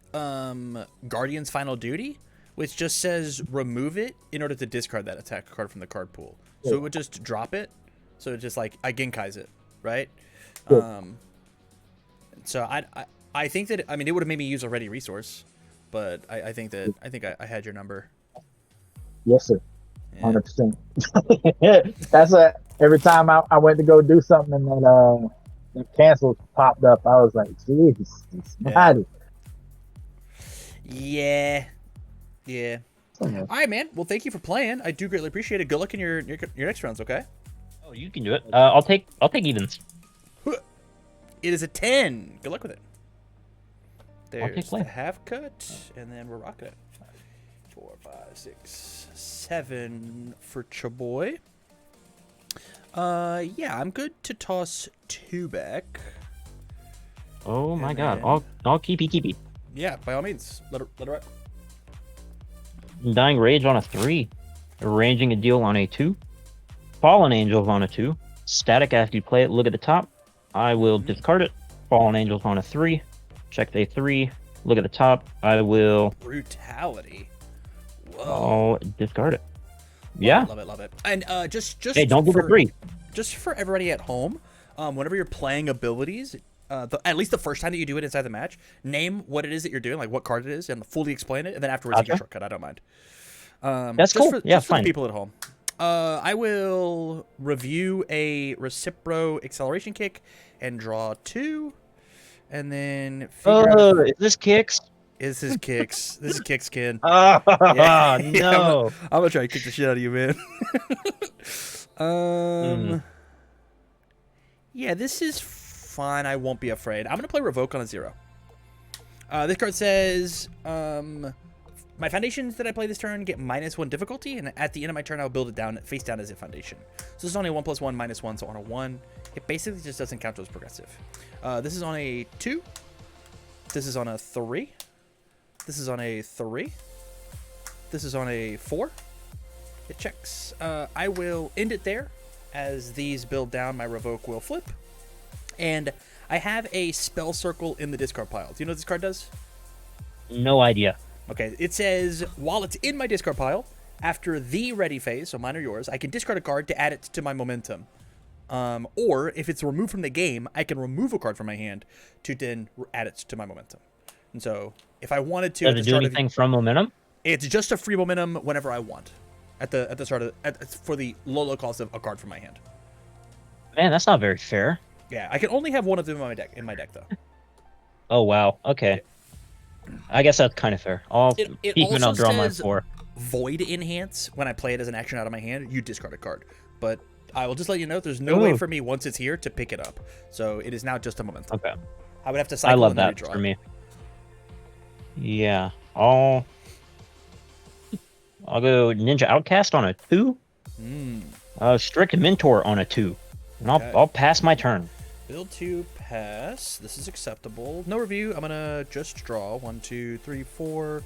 Guardian's Final Duty, which just says remove it in order to discard that attack card from the card pool. So it would just drop it. So it just like I Genkai's it, right? So I think that it would have made me use a ready resource, but I think I had your number. Yes, sir. Yeah. 100%. That's every time I went to go do something and then the cancel popped up, I was like, Jesus, Yeah. All right, man. Well, thank you for playing. I do greatly appreciate it. Good luck in your next rounds. Okay. Oh, you can do it. I'll take evens. It is a 10. Good luck with it. There's the play. half cut, and then we're rocking it. 4, 5, 6, 7 for Chaboy. Yeah, I'm good to toss 2 back. Oh my And god. then- I'll keepy. Yeah, by all means, let it rip. Dying Rage on a 3. Arranging a deal on a 2. Fallen Angels on a 2. Static after you play it, look at the top. I will discard it. Fallen Angels on a 3. Check a 3. Look at the top. I will Brutality. Whoa. discard it. Yeah. Love it. And just Hey, don't give it 3. Just for everybody at home, whenever you're playing abilities, at least the first time that you do it inside the match, name what it is that you're doing, like what card it is, and fully explain it, and then afterwards you get a shortcut. I don't mind. That's cool. For Fine. the people at home. I will review a Recipro acceleration kick and draw 2, and then figure out Is this kicks? this is kicks. This is kicks, kid. Oh, Yeah. no. I'm gonna try to kick the shit out of you, man. Yeah, this is fine. I won't be afraid. I'm gonna play Revoke on a 0. This card says, my foundations that I play this turn get -1 difficulty, and at the end of my turn, I'll build it down, face down as a foundation. So this is only 1 + 1 -1, so on a 1, it basically just doesn't count as progressive. This is on a 2. This is on a 3. This is on a 3. This is on a 4. It checks. I will end it there. As these build down, my Revoke will flip. And I have a spell circle in the discard pile. Do you know what this card does? No idea. Okay, it says, while it's in my discard pile, after the ready phase, so mine or yours, I can discard a card to add it to my momentum. Or, if it's removed from the game, I can remove a card from my hand to then add it to my momentum. And so, if I wanted to... Does it do anything from momentum? It's just a free momentum whenever I want. At the start of... for the low cost of a card from my hand. Man, that's not very fair. Yeah, I can only have one of them in my deck, though. Oh, wow. Okay. I guess that's kind of fair. I'll It keep and I'll also draw my says 4. Void Enhance, when I play it as an action out of my hand, you discard a card. But I will just let you know, there's no way for me, once it's here, to pick it up. So it is now just a momentum. Okay. I would have to cycle I love and then that redraw. for me. Yeah. I'll go Ninja Outcast on a 2. Strict Mentor on a 2. And I'll pass my turn. Build to pass. This is acceptable. No review. I'm gonna just draw 1, 2, 3, 4,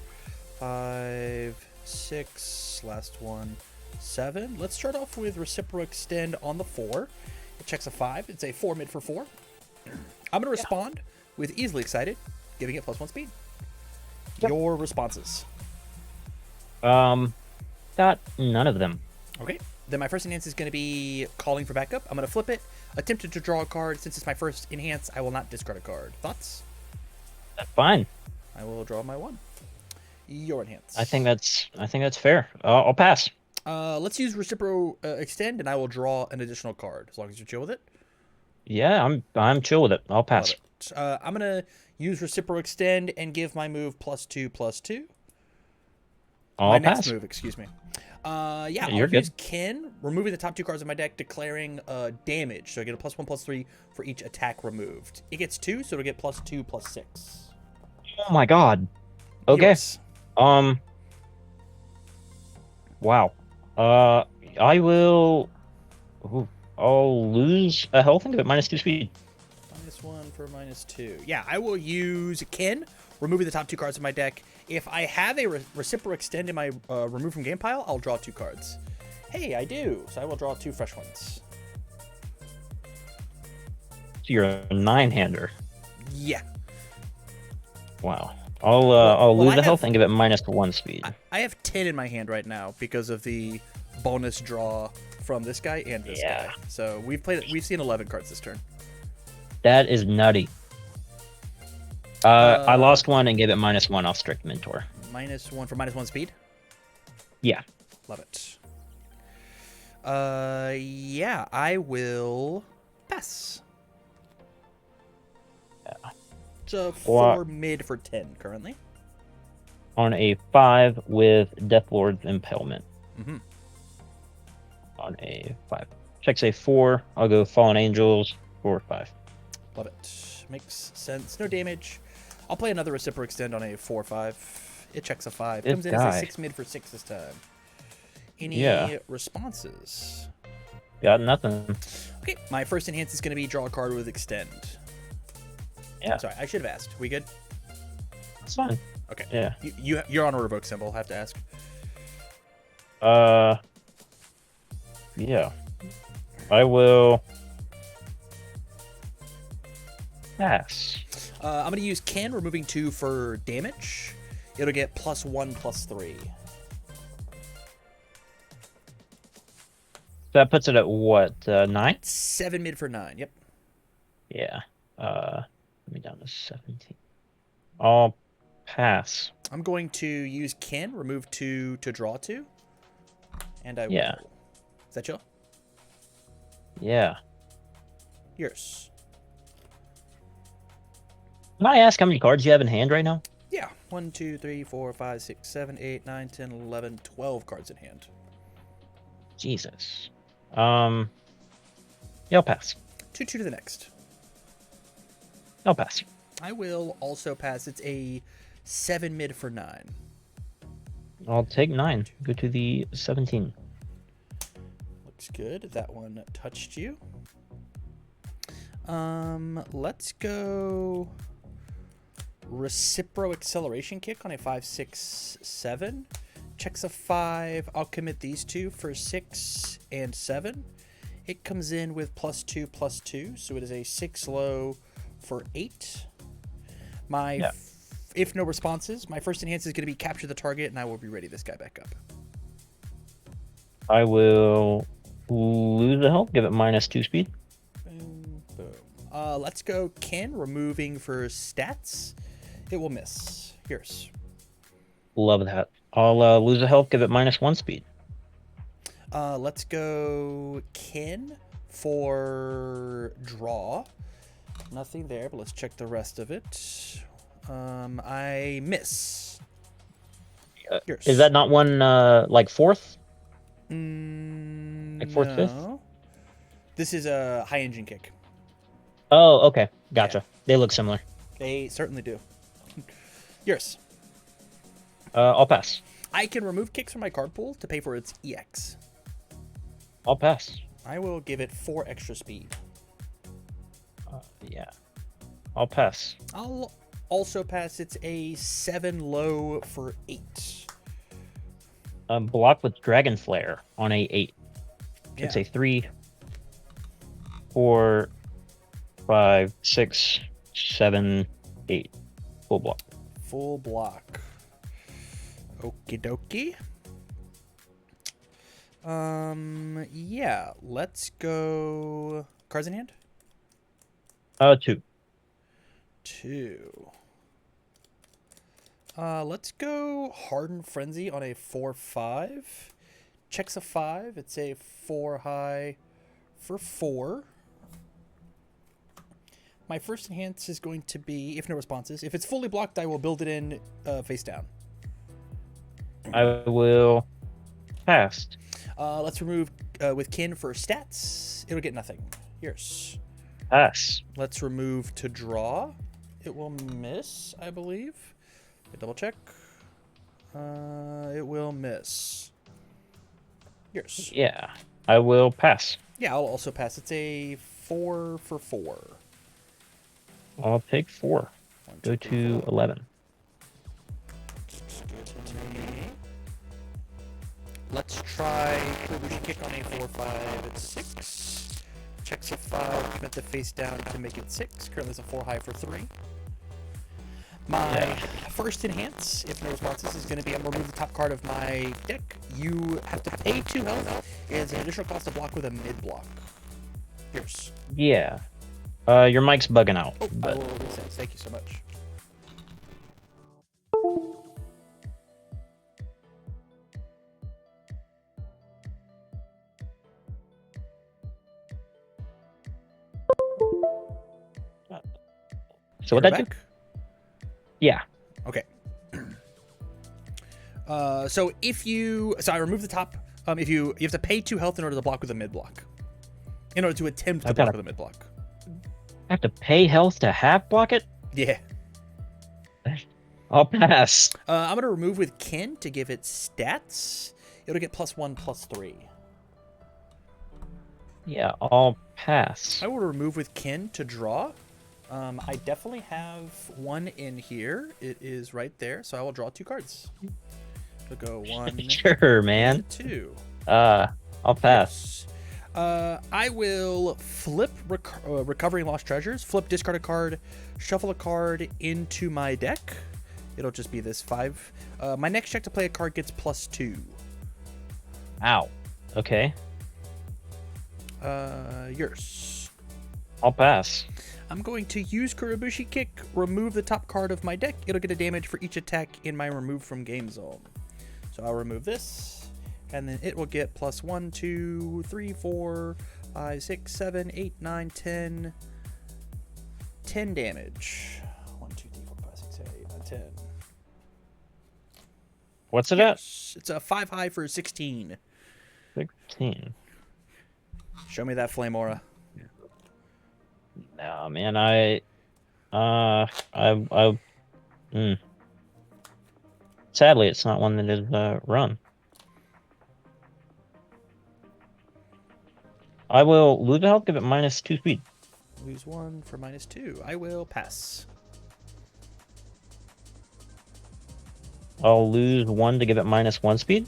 5, 6. Last one, 7. Let's start off with Recipro Extend on the 4. It checks a 5. It's a 4 mid for 4. I'm gonna respond with Easily Excited, giving it +1 speed. Your responses. Got none of them. Okay. Then my first enhance is going to be Calling for Backup. I'm going to flip it. Attempted to draw a card. Since it's my first enhance, I will not discard a card. Thoughts? That's fine. I will draw my 1. Your enhance. I think that's fair. I'll pass. Let's use Recipro Extend, and I will draw an additional card, as long as you're chill with it. Yeah, I'm chill with it. I'll pass. I'm going to use Recipro Extend and give my move +2/+2. I'll Next pass. move, excuse me. Yeah, You're I'll use good. Ken, removing the top 2 cards of my deck, declaring damage. So I get a +1/+3 for each attack removed. It gets 2, so it'll get +2/+6. Oh my god. Okay. Yours. Wow. I will. Ooh, I'll lose a health and give it -2 speed. 1 for -2. Yeah, I will use Kin, removing the top 2 cards of my deck. If I have a Reciprocal Extend in my remove from game pile, I'll draw 2 cards. Hey, I do. So I will draw 2 fresh ones. So you're a 9-hander. Yeah. Wow. I'll lose I the health have- and give it -1 speed. I have 10 in my hand right now because of the bonus draw from this guy and this guy. So we've seen 11 cards this turn. That is nutty. I lost 1 and gave it -1 off Strict Mentor. -1 for -1 speed. Yeah. Love it. Yeah, I will pass. Yeah. It's a 4 mid for 10 currently. On a 5 with Deathlord's Impalement. Mm-hmm. On a 5. Checks a 4. I'll go Fallen Angels 4 or 5. Love it. Makes sense. No damage. I'll play another Reciprocal Extend on a 4/5. It checks a 5. This Comes in guy. as a 6 mid for 6 this time. Any responses? Got nothing. Okay, my first enhance is going to be draw a card with Extend. Yeah. Sorry, I should have asked. We good? That's fine. Okay. Yeah. You're on a revoke symbol. I have to ask. Yeah. I will pass. I'm going to use Ken, removing 2 for damage. It'll get +1/+3. That puts it at what? 9? 7 mid for 9. Yep. Yeah. Let me down to 17. I'll pass. I'm going to use Ken, remove 2 to draw 2. And I will. Yeah. Is that chill? Yeah. Yours. Can I ask how many cards you have in hand right now? Yeah. 1, 2, 3, 4, 5, 6, 7, 8, 9, 10, 11, 12 cards in hand. Jesus. Yeah, I'll pass. 2 to the next. I'll pass. I will also pass. It's a 7 mid for 9. I'll take 9. Go to the 17. Looks good. That one touched you. Let's go Reciprocal Acceleration Kick on a 5, 6, 7. Checks a 5. I'll commit these 2 for 6 and 7. It comes in with +2/+2, so it is a 6 low for 8. If no responses, my first enhance is going to be capture the target, and I will re-ready this guy back up. I will lose the health, give it -2 speed. Boom, boom. Let's go Ken, removing for stats. It will miss. Yours. Love that. I'll lose the health, give it -1 speed. Let's go Ken for draw. Nothing there, but let's check the rest of it. I miss. Yours. Is that not one like 4th? Like 4th, 5th? no. This is a high engine kick. Oh, okay. Gotcha. They look similar. They certainly do. Yours. I'll pass. I can remove kicks from my card pool to pay for its EX. I'll pass. I will give it 4 extra speed. Yeah. I'll pass. I'll also pass. It's a 7 low for 8. Block with Dragon Flare on a 8. It's Yeah. a 3, 4, 5, 6, 7, 8. Full block. Full block. Okie dokie. Yeah, let's go. Cards in hand? 2. 2. Let's go Hardened Frenzy on a 4/5. Checks a 5. It's a 4 high for 4. My first enhance is going to be, if no responses, if it's fully blocked, I will build it in face down. I will pass. Let's remove with Kin for stats. It'll get nothing. Yours. Pass. Let's remove to draw. It will miss, I believe. Double check. It will miss. Yours. Yeah. I will pass. Yeah, I'll also pass. It's a 4 for 4. I'll take 4. One, Go two, three, to four. 11. Let's try Kurubushi kick on a 4, 5, it's 6. Checks a 5, commit the face down to make it 6. Currently it's a 4 high for 3. My first enhance, if no responses, is going to be I'm going to remove the top card of my deck. You have to pay 2 health. It's an additional cost to block with a mid block. Yours. Yeah. Your mic's bugging out. Oh, I But will reset. Thank you so much. so what You're that do? back? Yeah. Okay. So I remove the top. If you have to pay 2 health in order to block with a mid block. In order to attempt to I've block gotta- with a mid block. I have to pay health to half block it? Yeah. I'll pass. I'm gonna remove with kin to give it stats. It'll get +1/+3. Yeah, I'll pass. I will remove with kin to draw. I definitely have one in here. It is right there, so I will draw 2 cards. It'll go 1, Sure, man. 2. I'll pass. I will flip Recovering Lost Treasures, flip discard a card, shuffle a card into my deck. It'll just be this 5. My next check to play a card gets +2. Ow. Okay. Yours. I'll pass. I'm going to use Kurubushi Kick, remove the top card of my deck. It'll get a damage for each attack in my remove from game zone. So I'll remove this, and then it will get +1, 2, 3, 4, 5, 6, 7, 8, 9, 10. 10 damage. 1, 2, 3, 4, 5, 6, 7, 8, 9, 10. What's it at? It's a 5 high for 16. 16. Show me that flame aura. No, man, Sadly, it's not one that is run. I will lose a health, give it -2 speed. Lose 1 for -2. I will pass. I'll lose 1 to give it -1 speed.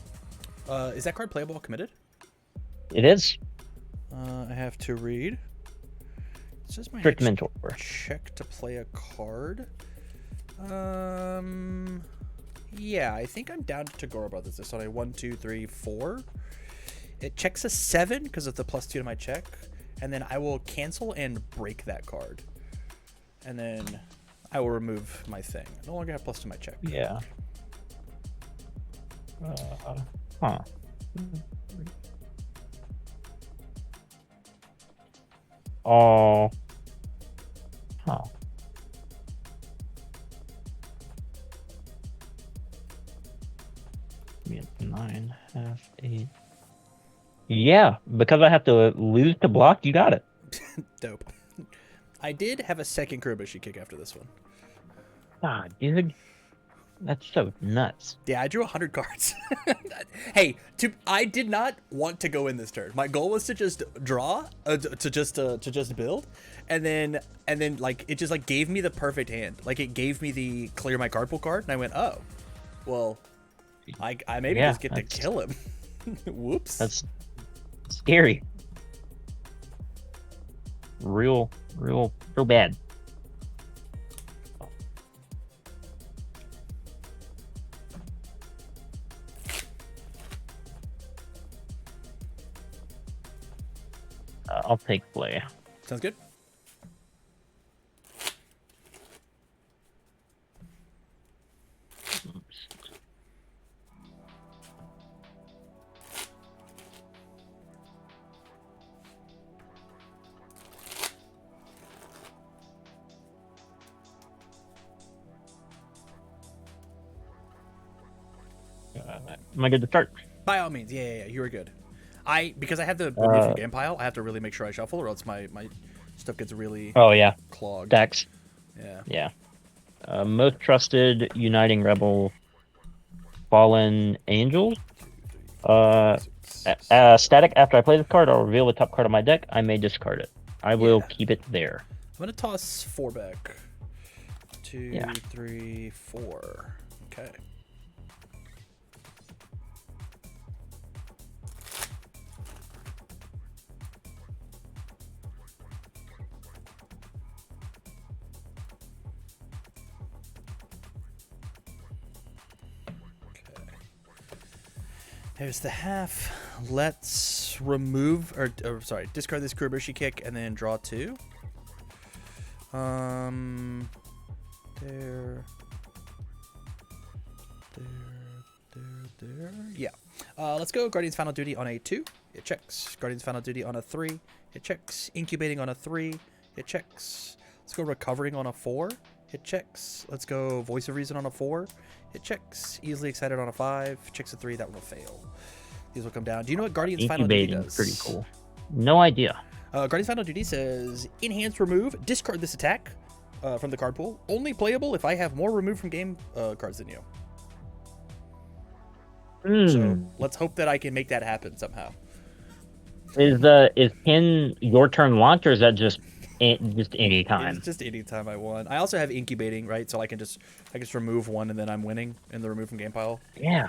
Is that card playable committed? It is. I have to read. It says my Strict next mentor. check to play a card. Yeah, I think I'm down to Goro Brothers. This on a 1, 2, 3, 4. It checks a 7 because of the +2 to my check, and then I will cancel and break that card, and then I will remove my thing. I no longer have +2 to my check. Yeah. Huh. Oh. Huh. Give me a 9, half, 8. Yeah, because I have to lose to block, you got it. Dope. I did have a second Kurubushi Kick after this one. Ah, dude. That's so nuts. Yeah, I drew 100 cards. Hey, I did not want to go in this turn. My goal was to just draw, to just build, and then like it just like gave me the perfect hand. Like it gave me the clear my card pool card, and I went, oh, well, I maybe Yeah, just get to kill him. Whoops. That's scary. Real bad. I'll take play. Sounds good. Am I good to start? By all means, yeah, you were good. Because I have the remove from game pile, I have to really make sure I shuffle, or else my stuff gets really Oh yeah, clogged. Dex. Yeah. Yeah. Most trusted uniting rebel, fallen angel. Static. After I play this card, I'll reveal the top card of my deck. I may discard it. I will keep it there. gonna toss 4 back. 2, Yeah. 3, 4. Okay. There's the half. Let's remove, or sorry, discard this Kurobushi kick and then draw 2. There. Yeah. Let's go Guardian's Final Duty on a 2. It checks. Guardian's Final Duty on a 3. It checks. Incubating on a 3. It checks. Let's go Recovering on a 4. It checks. Let's go Voice of Reason on a 4. It checks. Easily Excited on a 5. Checks a 3. That one will fail. These will come down. Do you know what Guardian's Final Duty Incubating, does? pretty cool. No idea. Guardian's Final Duty says, Enhance Remove. Discard this attack from the card pool. Only playable if I have more removed from game cards than you. So let's hope that I can make that happen somehow. Is pin your turn locked, or is that just any time? It's just any time I want. I also have Incubating, right? So I can just remove one and then I'm winning in the remove from game pile. Yeah.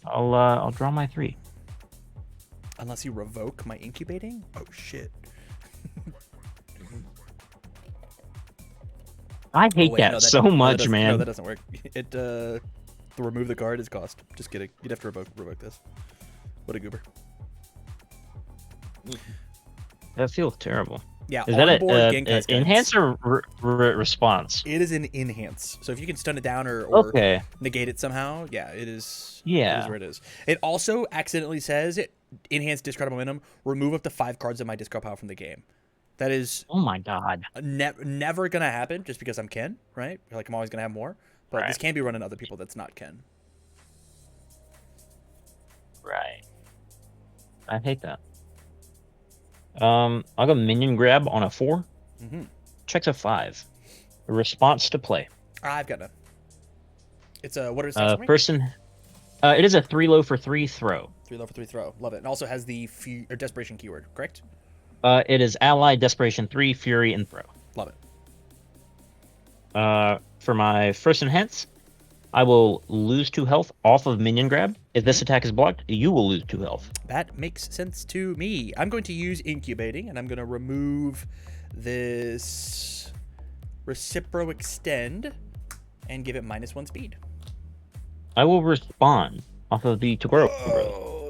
I'll draw my 3. Unless you revoke my Incubating? Oh shit. I hate that no, so much, man. No, that doesn't work. It to remove the card is cost. Just kidding. You'd have to revoke this. What a goober. That feels terrible. Yeah. Is that an Genkai's enhance or response? It is an enhance. So if you can stun it down or Okay. negate it somehow, yeah, it is. Yeah. It is where it is. It also accidentally says enhance discard momentum. Remove up to 5 cards in my discard pile from the game. That is Oh my god. never gonna happen just because I'm Ken, right? Like I'm always gonna have more. But this can be run in other people that's not Ken. Right. I hate that. I'll go Minion Grab on a 4. Checks a 5. A response to play. I've got none. It's a what are the person. It is a 3 low for 3 throw. 3 low for 3 throw. Love it. And also has the desperation keyword, correct? It is ally, desperation 3, fury, and throw. Love it. For my first enhance, I will lose 2 health off of Minion Grab. If this attack is blocked, you will lose 2 health. That makes sense to me. I'm going to use Incubating, and I'm going to remove this Recipro Extend and give it -1 speed. I will respond off of the Toguro,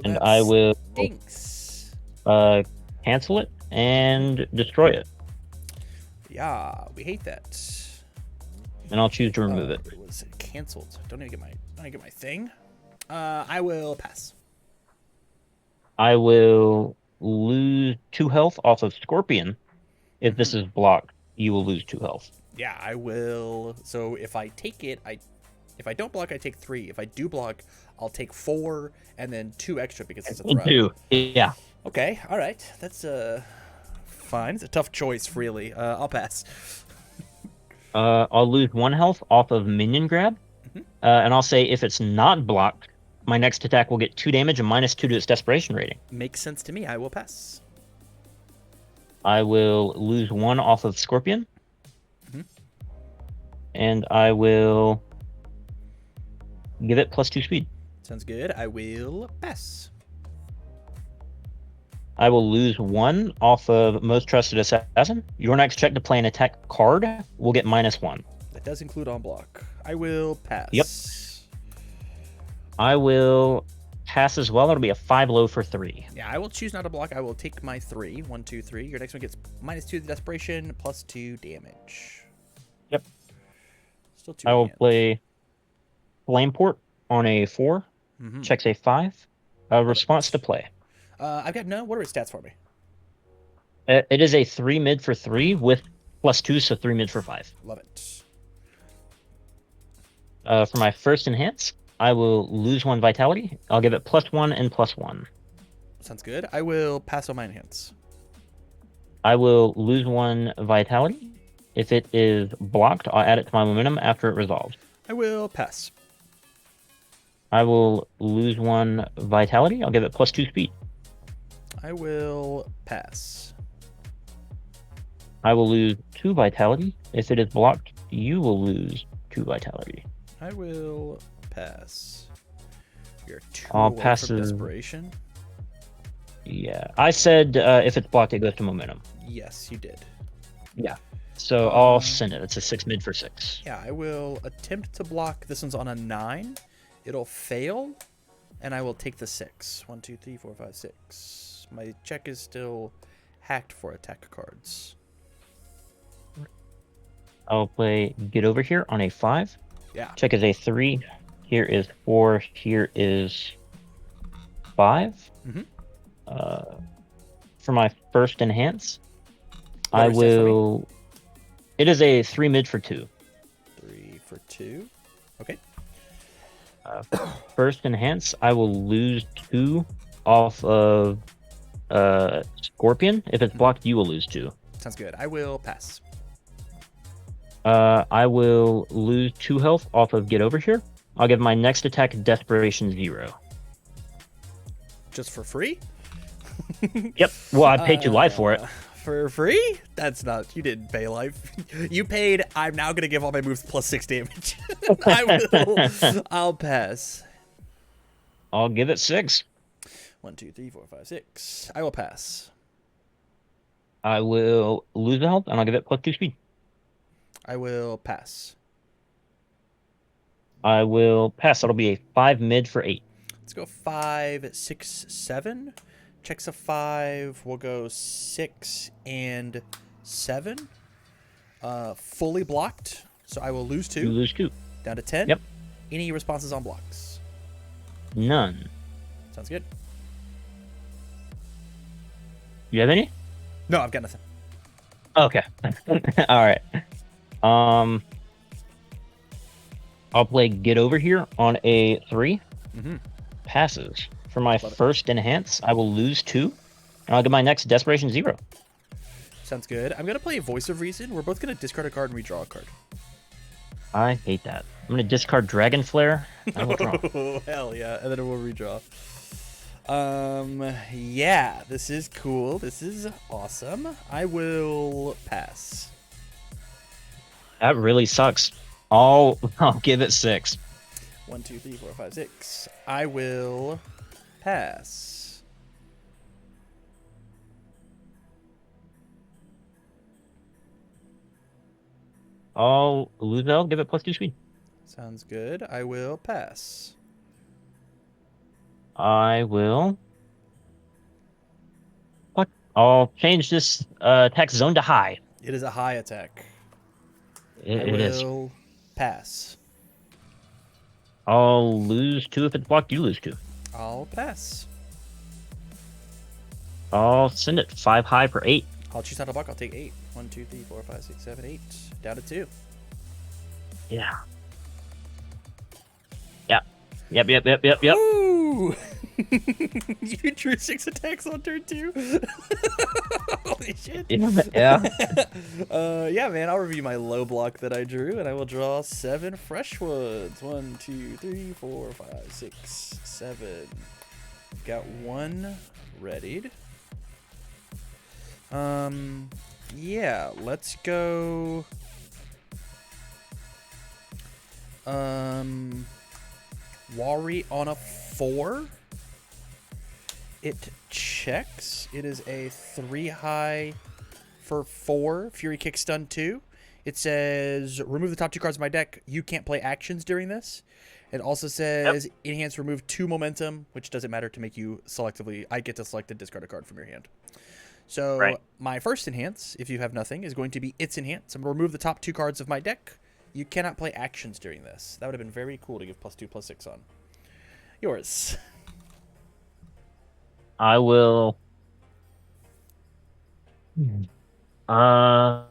and I will stinks. Cancel it and destroy it. Yeah, we hate that. And I'll choose to remove it. It was canceled. Don't even get my thing. I will pass. I will lose 2 health off of Scorpion. If this is blocked, you will lose 2 health. Yeah, I will. So if I take it, if I don't block, I take 3. If I do block, I'll take 4 and then 2 extra because it's a threat. 2. Yeah. Okay, all right. That's fine. It's a tough choice, really. I'll pass. I'll lose 1 health off of Minion Grab. And I'll say if it's not blocked, my next attack will get 2 damage and -2 to its desperation rating. Makes sense to me. I will pass. I will lose 1 off of Scorpion. And I will give it +2 speed. Sounds good. I will pass. I will lose 1 off of Most Trusted Assassin. Your next check to play an attack card will get -1. That does include on block. I will pass. Yep. I will pass as well. It'll be a 5 low for 3. Yeah, I will choose not to block. I will take my 3. 1, 2, 3. Your next one gets -2 to the desperation, +2 damage. Yep. Still 2 I will hands. play Flameport on a 4. Checks a 5. Response to play. I've got no. What are its stats for me? It is a 3 mid for 3 with +2, so 3 mid for 5. Love it. For my first enhance, I will lose 1 vitality. I'll give it +1 and +1. Sounds good. I will pass on my enhance. I will lose 1 vitality. If it is blocked, I'll add it to my momentum after it resolves. I will pass. I will lose 1 vitality. I'll give it +2 speed. I will pass. I will lose 2 vitality. If it is blocked, you will lose 2 vitality. I will pass. You're 2 I'll away pass from the- desperation. Yeah, I said if it's blocked, it goes to momentum. Yes, you did. Yeah. So I'll Uh, send it. It's a 6 mid for 6. Yeah, I will attempt to block. This one's on a 9. It'll fail, and I will take the 6. 1, 2, 3, 4, 5, 6. My check is still hacked for attack cards. I'll play Get Over Here on a 5. Yeah. Check is a 3. Here is 4. Here is 5. Mhm. For my first enhance, What I is that for me? will. It is a 3 mid for 2. 3 for 2. Okay. First enhance, I will lose 2 off of Scorpion. If it's blocked, you will lose 2. Sounds good. I will pass. I will lose 2 health off of Get Over Here. I'll give my next attack Desperation 0. Just for free? Yep. Well, I paid 2 life for it. For free? That's not. You didn't pay life. You paid. I'm now gonna give all my moves plus 6 damage. I'll pass. I'll give it 6. 1, 2, 3, 4, 5, 6. I will pass. I will lose the health, and I'll give it plus 2 speed. I will pass. I will pass. That'll be a 5 mid for 8. Let's go 5, 6, 7. Checks a 5. We'll go 6 and 7. Fully blocked. So I will lose 2. You lose 2. Down to 10. Yep. Any responses on blocks? None. Sounds good. You have any? No, I've got nothing. Okay. All right. I'll play Get Over Here on a 3. Mm-hmm. Passes. For my Love it. first enhance, I will lose 2. And I'll get my next Desperation 0. Sounds good. I'm going to play Voice of Reason. We're both going to discard a card and redraw a card. I hate that. I'm going to discard Dragon Flare. I will draw. Oh, hell yeah. And then we'll redraw. Yeah, this is cool. This is awesome. I will pass. That really sucks. I'll give it 6. 1, 2, 3, 4, 5, 6. I will pass. I'll lose L, give it plus 2 speed. Sounds good. I will pass. I will. What? I'll change this attack zone to high. It is a high attack. It I is. will pass. I'll lose 2 if it's blocked. You lose 2. I'll pass. I'll send it 5 high for 8. I'll choose not to block. I'll take 8. 1, 2, 3, 4, 5, 6, 7, 8. Down to 2. Yeah. Yep. Ooh! You drew 6 attacks on turn 2. Holy shit. Yeah. Yeah, man, I'll review my low block that I drew, and I will draw 7 Freshwoods. 1, 2, 3, 4, 5, 6, 7. Got 1 readied. Yeah, let's go. Wari on a 4. It checks. It is a 3 high for 4. Fury Kick Stun 2. It says, remove the top 2 cards of my deck. You can't play actions during this. It also says, enhance, remove 2 momentum, which doesn't matter to make you selectively. I get to select and discard a card from your hand. So my first enhance, if you have nothing, is going to be its enhance. I'm going to remove the top 2 cards of my deck. You cannot play actions during this. That would have been very cool to give +2/+6 on. Yours. I will. I'll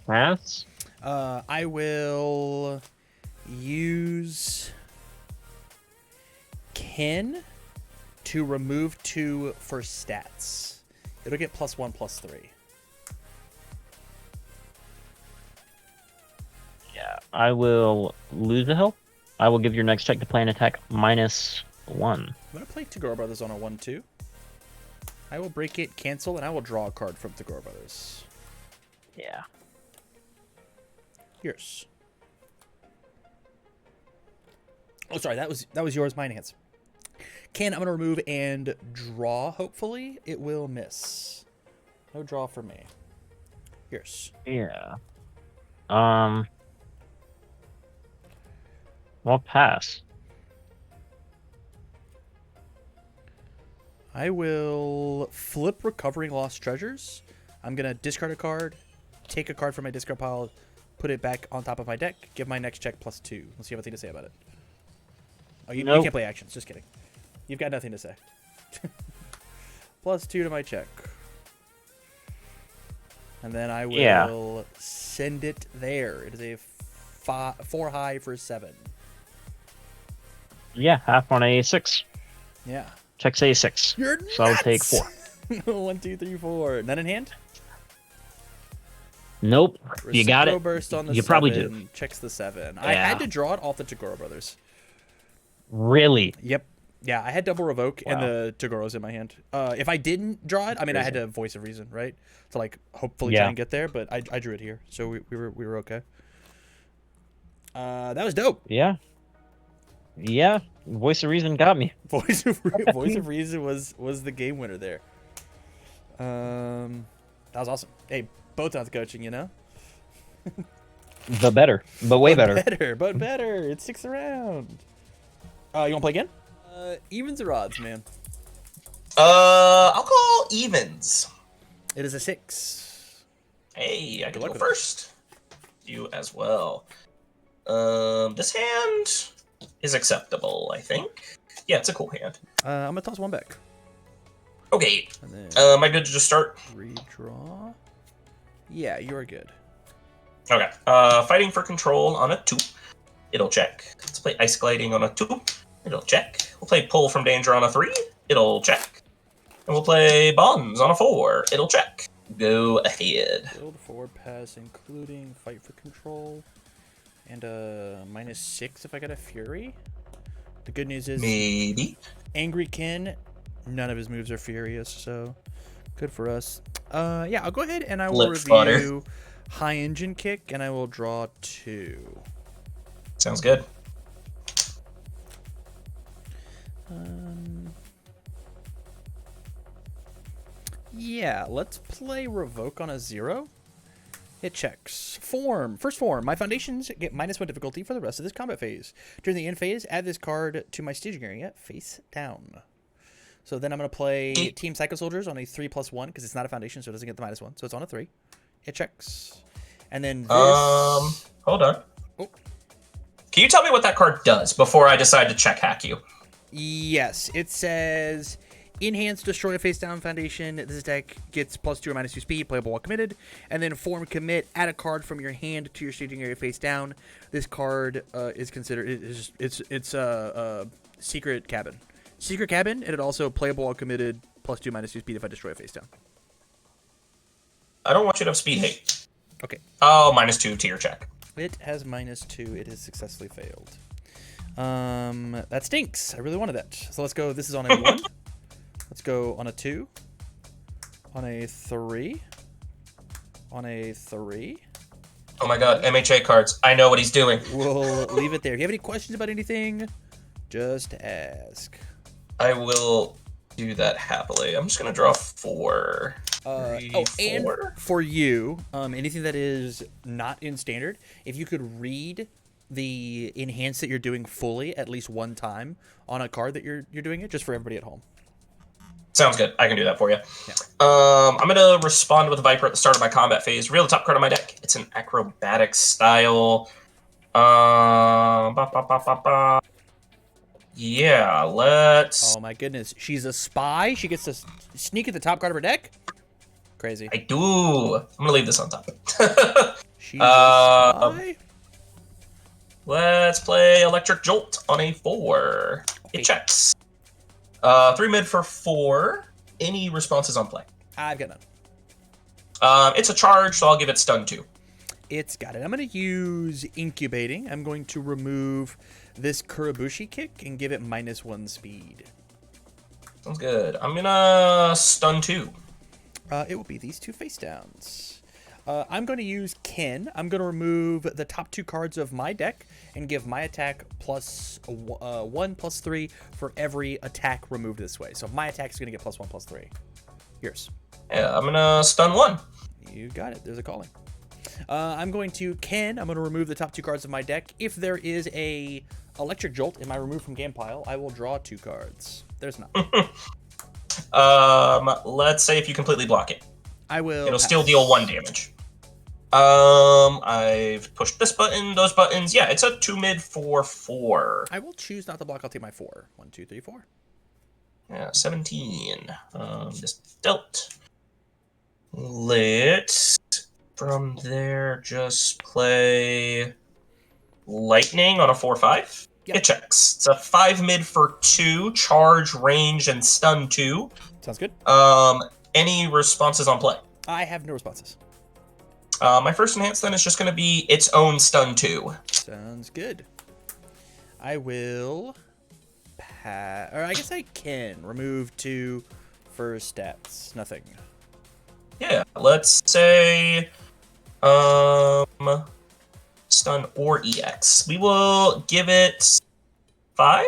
pass. I will use Ken to remove 2 for stats. It'll get +1/+3. Yeah. I will lose a hill. I will give your next check to play an attack -1. I'm gonna play Tagora Brothers on a 1/2. I will break it, cancel, and I will draw a card from Tagora Brothers. Yeah. Yours. Oh, sorry, that was yours. Mine hands. I'm gonna remove and draw. Hopefully, it will miss. No draw for me. Yours. Yeah. Well, pass. I will flip Recovering Lost Treasures. I'm gonna discard a card, take a card from my discard pile, put it back on top of my deck, give my next check +2. Let's see what you have anything to say about it. Oh, you Nope. can't play actions. Just kidding. You've got nothing to say. +2 to my check. And then I will send it there. It is a 4 high for 7. Yeah, half on a6. Yeah. Checks a6. You're So I'll take nuts! 4. 1, 2, 3, 4. None in hand? Nope. You got Reciprocal it. Burst on the You 7. probably do. Checks the 7. I had to draw it off the Tagora Brothers. Really? Yep. Yeah, I had double revoke and Wow. the Tagoro's in my hand. If I didn't draw it, I mean, I had to Voice of Reason, right? To like hopefully try Yeah. and get there, but I drew it here, so we were okay. That was dope. Yeah. Yeah. Voice of Reason got me. Voice of Reason was the game winner there. That was awesome. Hey, both on coaching, you know. The better. But way better. But better. It sticks around. You want to play again? Evens or odds, man? I'll call evens. It is a 6. Hey, I can luck go with it. first. You as well. This hand is acceptable, I think. Yeah, it's a cool hand. I'm gonna toss one back. Okay. And then Am I good to just start? redraw. Yeah, you're good. Okay. Fighting for control on a 2. It'll check. Let's play ice gliding on a 2. It'll check. We'll play pull from danger on a 3. It'll check. And we'll play bonds on a 4. It'll check. Go ahead. Build forward pass, including fight for control, and -6 if I get a fury. The good news is Maybe. Angry Kin, none of his moves are furious, so good for us. Yeah, I'll go ahead and I will Lip flutter. review High Engine Kick, and I will draw 2. Sounds good. Yeah, let's play Revoke on a 0. It checks. Form. First form. My foundations get -1 difficulty for the rest of this combat phase. During the end phase, add this card to my staging area face down. So then I'm going to play Team Psycho Soldiers on a 3+1 because it's not a foundation, so it doesn't get the -1. So it's on a 3. It checks. And then this... Hold on. Oh. Can you tell me what that card does before I decide to check hack you? Yes, it says enhance, destroy a face down foundation. This deck gets +2 or -2 speed, playable while committed. And then form commit, add a card from your hand to your staging area face down. This card is considered it's a secret cabin. Secret cabin, and it also playable while committed, +2 -2 speed if I destroy a face down. I don't want you to have speed hate. Okay. Oh, -2 to your check. It has -2. It has successfully failed. That stinks. I really wanted that. So let's go. This is on a 1. Let's go on a 2. On a 3. On a 3. Oh my god, MHA cards. I know what he's doing. We'll leave it there. If you have any questions about anything, just ask. I will do that happily. I'm just going to draw 4. And 4? for you, anything that is not in standard, if you could read the enhance that you're doing fully at least one time on a card that you're doing it, just for everybody at home. Sounds good. I can do that for you. Yeah. I'm going to respond with Viper at the start of my combat phase. Reveal the top card of my deck. It's an acrobatic style. Yeah, let's... Oh my goodness, she's a spy. She gets to sneak at the top card of her deck. Crazy. I do. I'm going to leave this on top. She's a spy. Let's play Electric Jolt on a 4. Okay. It checks. 3 mid for 4. Any responses on play? I've got none. It's a charge, so I'll give it stun 2. It's got it. I'm going to use Incubating. I'm going to remove this Kurabushi kick and give it -1 speed. Sounds good. I'm gonna stun 2. It will be these 2 face downs. I'm going to use Ken. I'm going to remove the top 2 cards of my deck and give my attack +1/+3 for every attack removed this way. So my attack is going to get +1/+3. Yours. Yeah, I'm gonna stun 1. You got it. There's a calling. I'm going to Ken. I'm going to remove the top 2 cards of my deck. If there is a Electric Jolt in my remove from game pile, I will draw 2 cards. There's not. Let's say if you completely block it, I will. it'll pass. still deal 1 damage. I've pushed this button, those buttons. Yeah, it's a 2 mid 4/4. I will choose not to block. I'll take my 4. 1, 2, 3, 4. Yeah, 17. Just dealt. Let's from there just play lightning on a 4/5. Yep. It checks. It's a 5 mid for 2, charge, range, and stun 2. Sounds good. Any responses on play? I have no responses. My first enhance then is just going to be its own stun 2. Sounds good. I will or I guess I can remove 2 for stats. Nothing. Yeah, let's say stun or EX. We will give it 5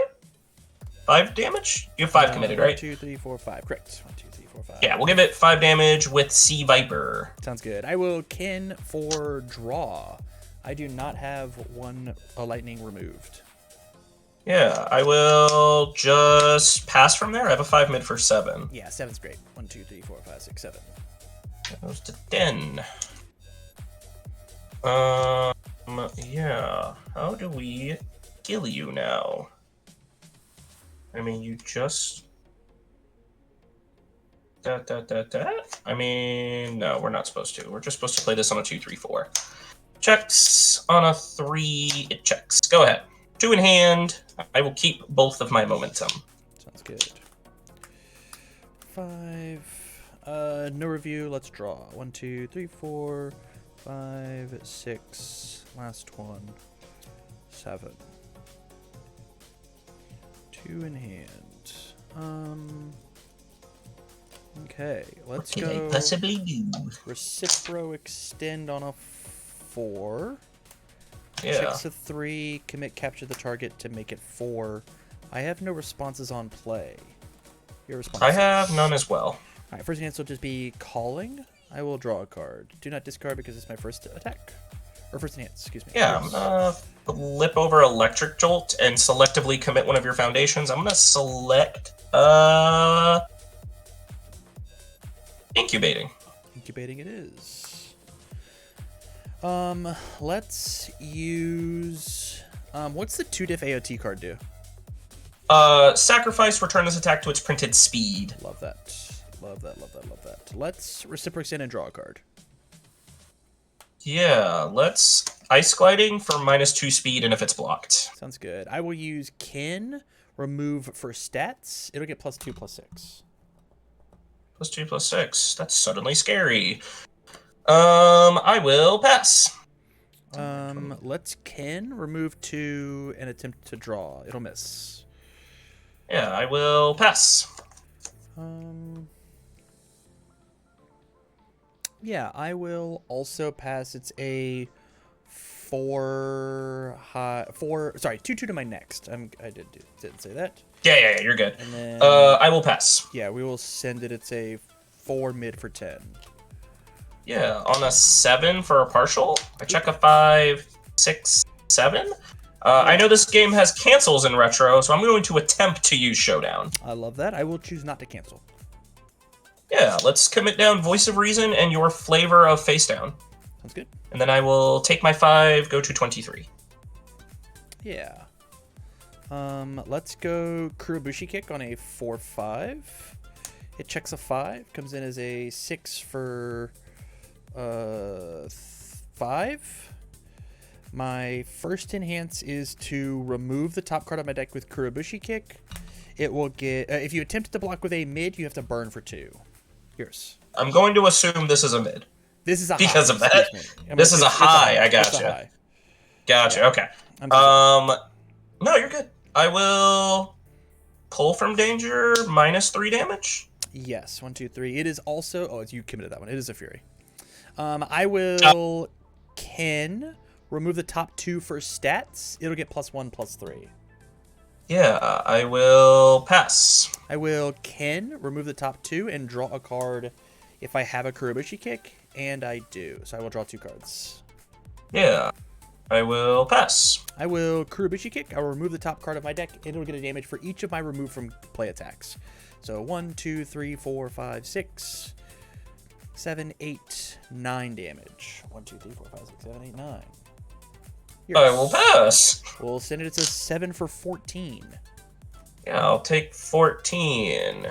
damage. You have 5 committed, right? 1, 2, 3, 4, 5. Correct. 1, 2, 3, 4, 5. Yeah, we'll give it 5 damage with Sea Viper. Sounds good. I will Ken for draw. I do not have a lightning removed. Yeah, I will just pass from there. I have a 5 mid for 7. Yeah, 7's great. 1, 2, 3, 4, 5, 6, 7. That goes to 10. Yeah. How do we kill you now? I mean, you just... I mean, no, we're not supposed to. We're just supposed to play this on a 2, 3, 4. Checks on a 3. It checks. Go ahead. 2 in hand. I will keep both of my momentum. Sounds good. 5. No review. Let's draw. 1, 2, 3, 4, 5, 6. Last one. 7. 2 in hand. Okay, let's what go. Can I possibly do? Recipro extend on a 4. Yeah. Checks a 3. Commit capture the target to make it 4. I have no responses on play. Your response. I have none as well. Alright, first enhance will just be calling. I will draw a card. Do not discard because it's my first attack. Or first enhance, excuse me. Yeah, I'm gonna flip over Electric Jolt and selectively commit one of your foundations. I'm gonna select Incubating. Incubating it is. Let's use what's the 2 diff AOT card do? Sacrifice, return this attack to its printed speed. Love that. Love that, love that, love that. Let's reciprocate extend and draw a card. Yeah, let's Ice Gliding for -2 speed, and if it's blocked. Sounds good. I will use Kin, remove for stats. It'll get +2/+6. +2/+6. That's suddenly scary. I will pass. Let's Kin, remove 2, and attempt to draw. It'll miss. Yeah, I will pass. Yeah, I will also pass. It's a 4 high, 2/2 to my next. I didn't say that. Yeah, you're good. And then I will pass. yeah, we will send it. It's a 4 mid for 10. Yeah, on a 7 for a partial. I check a 5, 6, 7. I know this game has cancels in retro, so I'm going to attempt to use Showdown. I love that. I will choose not to cancel. Yeah, let's commit down Voice of Reason and your Flavor of Face Down. Sounds good. And then I will take my 5, go to 23. Yeah. Let's go Kurabushi Kick on a 4/5. It checks a 5, comes in as a 6 for 5. My first enhance is to remove the top card of my deck with Kurabushi Kick. It will get if you attempt to block with a mid, you have to burn for 2. Yours. I'm going to assume this is a mid. This is a because high, of that. excuse me. I mean, This is a high. I It's a gotcha. high. Gotcha. Yeah. Okay. I'm so sorry. No, you're good. I will pull from danger -3 damage. Yes, 1, 2, 3. It is also. Oh, you committed that one. It is a fury. I will. Ken remove the top 2 for stats. It'll get +1/+3. Yeah, I will pass. I will Ken remove the top 2 and draw a card if I have a Kurobushi kick, and I do. So I will draw 2 cards. Yeah, I will pass. I will Kurobushi kick. I will remove the top card of my deck, and it'll get a damage for each of my remove from play attacks. So 1, 2, 3, 4, 5, 6, 7, 8, 9 damage. 1, 2, 3, 4, 5, 6, 7, 8, 9. I will pass. We'll send it to 7 for 14. Yeah, I'll take 14.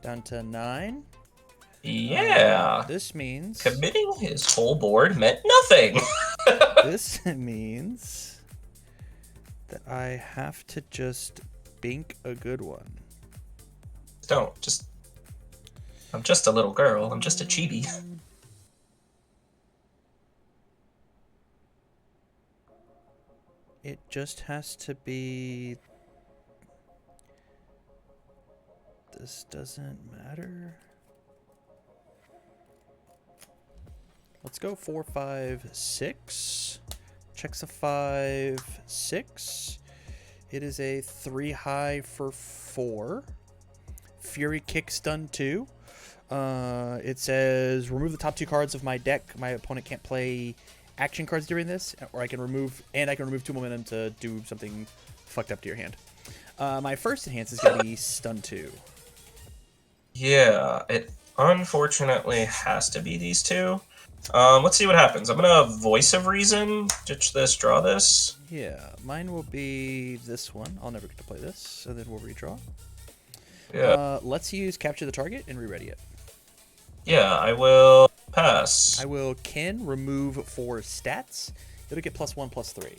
Down to 9. Yeah. This means Committing his whole board meant nothing. this means that I have to just bink a good one. Don't. I'm just a little girl. I'm just a chibi. It just has to be. This doesn't matter. Let's go 4, 5, 6. Checks a 5, 6. It is a 3 high for 4. Fury kick stun 2. It says remove the top 2 cards of my deck. My opponent can't play action cards during this, or I can remove 2 momentum to do something fucked up to your hand. My first enhance is going to be stun 2. Yeah, it unfortunately has to be these 2. Let's see what happens. I'm gonna Voice of Reason, ditch this, draw this. Yeah, mine will be this one. I'll never get to play this, and then we'll redraw. Yeah. Let's use Capture the Target and re-ready it. Yeah, I will pass. I will Ken remove 4 stats. It'll get +1/+3.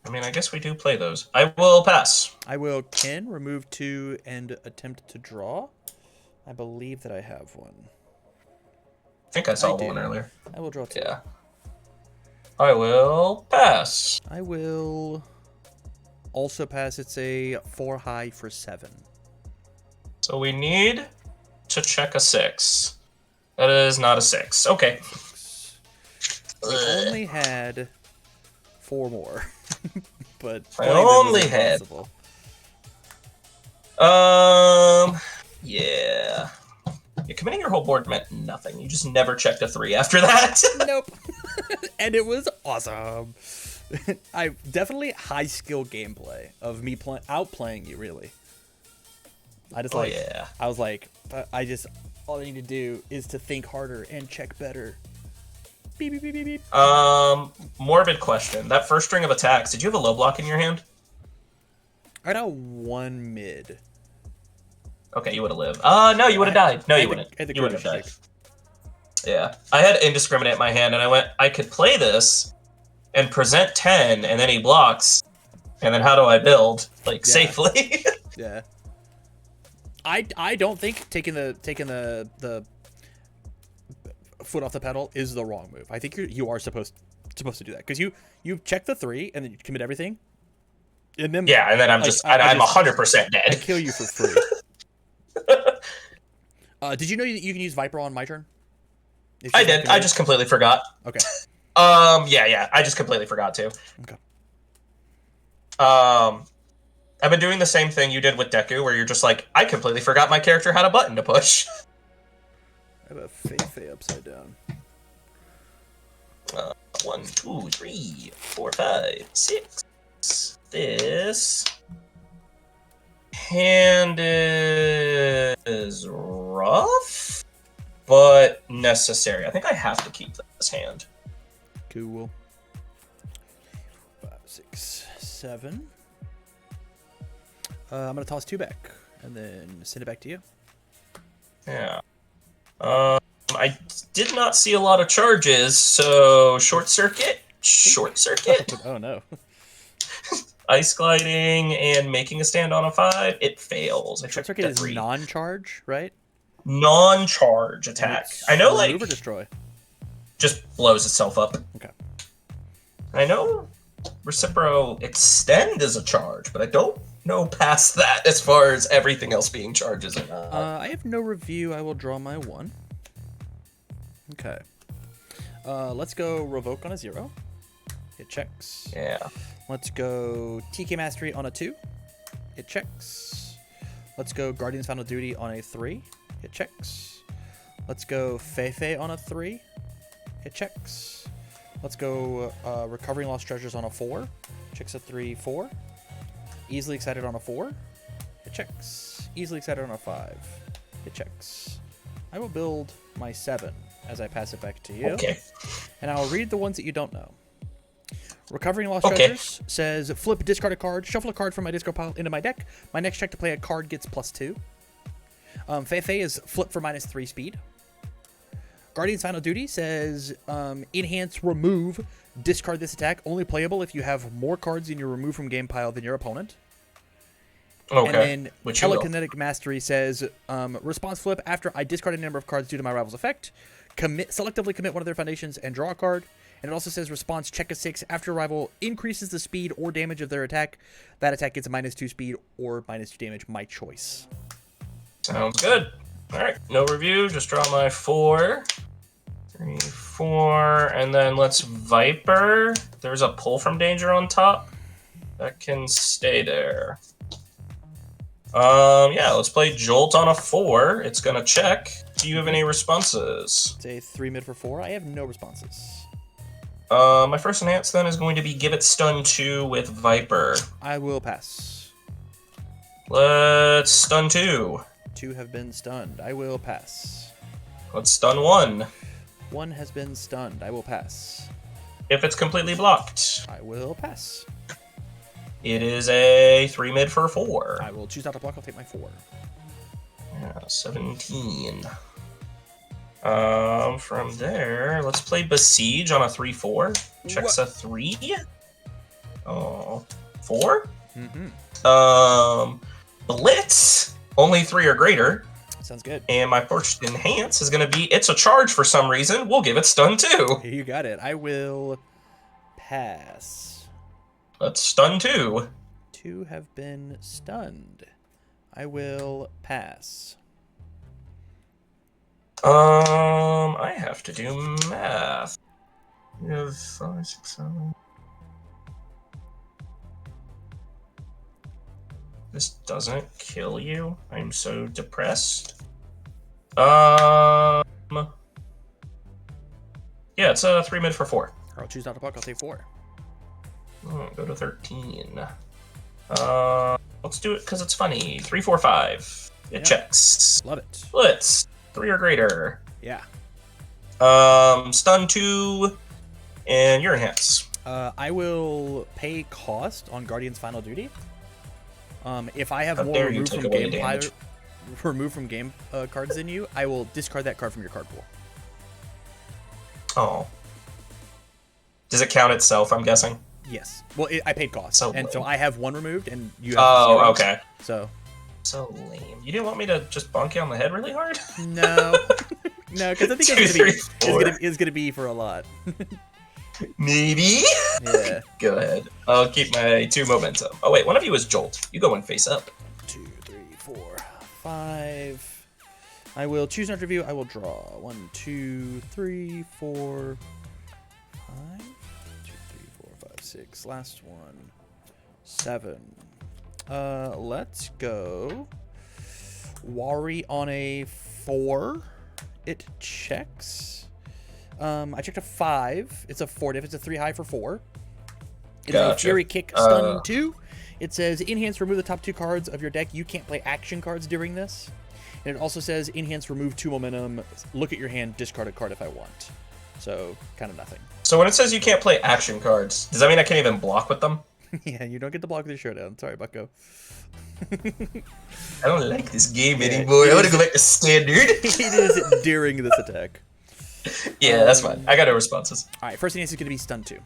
I mean, I guess we do play those. I will pass. I will Ken remove 2 and attempt to draw. I believe that I have one. I think I saw do. one earlier. I will draw 2. Yeah. I will pass. I will also pass. It's a 4 high for 7. So we need to check a 6. That is not a 6. Okay. We only had 4 more, but I playing them was only had- impossible. Yeah. Committing your whole board meant nothing. You just never checked a 3 after that. Nope. And it was awesome. I definitely high skill gameplay of me outplaying you, really. I just yeah. I was like, all I need to do is to think harder and check better. Beep, beep, beep, beep, beep. Morbid question. That first string of attacks, did you have a low block in your hand? I got 1 mid. Okay, you would have lived. No, you would have died. No, you wouldn't. You would have died. Yeah. I had Indiscriminate in my hand, and I went, I could play this and present 10, and then he blocks, and then how do I build, safely? Yeah. I don't think taking the foot off the pedal is the wrong move. I think you are supposed to do that, because you check the 3 and then you commit everything, and then Yeah, and then I'm I'm 100% dead. I kill you for free. Did you know that you can use Viper on my turn? I did. I just completely forgot. Okay. Yeah. I just completely forgot to. Okay. I've been doing the same thing you did with Deku, where you're just like, I completely forgot my character had a button to push. I have a Fei upside down. 1, 2, 3, 4, 5, 6. This hand is rough, but necessary. I think I have to keep this hand. Cool. 5, 6, 7. I'm gonna toss 2 back and then send it back to you. Yeah. I did not see a lot of charges, so short circuit. Short circuit. Oh no. Ice Gliding and Making a Stand on a 5. It fails. I Short checked Circuit a is 3. non-charge, right? Non-charge And attack. it's I know, remove like, or destroy. just blows itself up. Okay. I know Recipro Extend is a charge, but I don't know past that as far as everything else being charges or not. I have no review. I will draw my 1. Okay. Let's go Revoke on a 0. It checks. Yeah. Let's go TK Mastery on a 2. It checks. Let's go Guardian's Final Duty on a 3. It checks. Let's go Feifei on a 3. It checks. Let's go Recovering Lost Treasures on a 4. Checks a 3, 4. Easily Excited on a 4. It checks. Easily Excited on a 5. It checks. I will build my 7 as I pass it back to you. Okay. And I'll read the ones that you don't know. Recovering Lost Okay. Treasures says, flip, discard a card, shuffle a card from my discard pile into my deck. My next check to play a card gets +2. Feifei is flip for -3 speed. Guardian's Final Duty says, enhance, remove, discard this attack. Only playable if you have more cards in your remove from game pile than your opponent. Okay. And then Which you will. Telekinetic Mastery says, response flip, after I discard a number of cards due to my rival's effect, selectively commit one of their foundations and draw a card. And it also says response check a 6 after a rival increases the speed or damage of their attack. That attack gets a -2 speed or -2 damage, my choice. Sounds good. All right. No review. Just draw my 4. 3, 4. And then let's Viper. There's a pull from danger on top. That can stay there. Yeah, let's play Jolt on a 4. It's going to check. Do you have any responses? It's a 3 mid for 4. I have no responses. My first enhance then is going to be Give It Stun 2 with Viper. I will pass. Let's Stun 2. 2 have been stunned. I will pass. Let's Stun 1. 1 has been stunned. I will pass. If it's completely blocked, I will pass. it is a 3 mid for 4. I will choose not to block. I'll take my 4. Yeah, 17. From there, let's play Besiege on a 3/4. Checks a 3. Oh, 4. Blitz only 3 or greater. Sounds good. And my first enhance is going to be it's a charge for some reason. We'll give it stun 2. You got it. I will pass. Let's stun 2. 2 have been stunned. I will pass. I have to do math. You have 5, 6, 7. This doesn't kill you. I'm so depressed. Yeah, it's a 3 mid for 4. I'll choose not to block. I'll take 4. Go to 13. Let's do it because it's funny. 3, 4, 5. It Yeah. checks. Love it. Blitz 3 or greater. Yeah. Stun 2, and your enhance. I will pay cost on Guardian's Final Duty. If I have How more dare you removed take from away game damage. cards than you, I will discard that card from your card pool. Oh. Does it count itself, I'm guessing? Yes. Well, I paid cost, So and so lame. I have 1 removed, and you have Oh, 0. okay. So So lame. You didn't want me to just bonk you on the head really hard? no, no, because I think 2, it's 3, 4. gonna be for a lot. Maybe? Yeah. Go ahead. I'll keep my 2 momentum. Oh, wait, one of you is Jolt. You go in face up. 2, 3, 4, 5. I will choose not to review. I will draw 1, 2, 3, 4, 5. 2, 3, 4, 5, 6. Last one. 7. Let's go. Wari on a 4. It checks. I checked a 5. It's a 4 diff. It's a 3 high for 4. It's a Gotcha. Fury Kick stun 2. It says enhance, remove the top 2 cards of your deck. You can't play action cards during this. And it also says enhance, remove 2 momentum. Look at your hand, discard a card if I want. So kind of nothing. So when it says you can't play action cards, does that mean I can't even block with them? Yeah, you don't get to block with your showdown. Sorry, Bucko. I don't like this game Yeah, anymore. it I want to is- go back to standard. It is during this attack. Yeah, that's fine. I got no responses. All right, first enhance is going to be stun 2.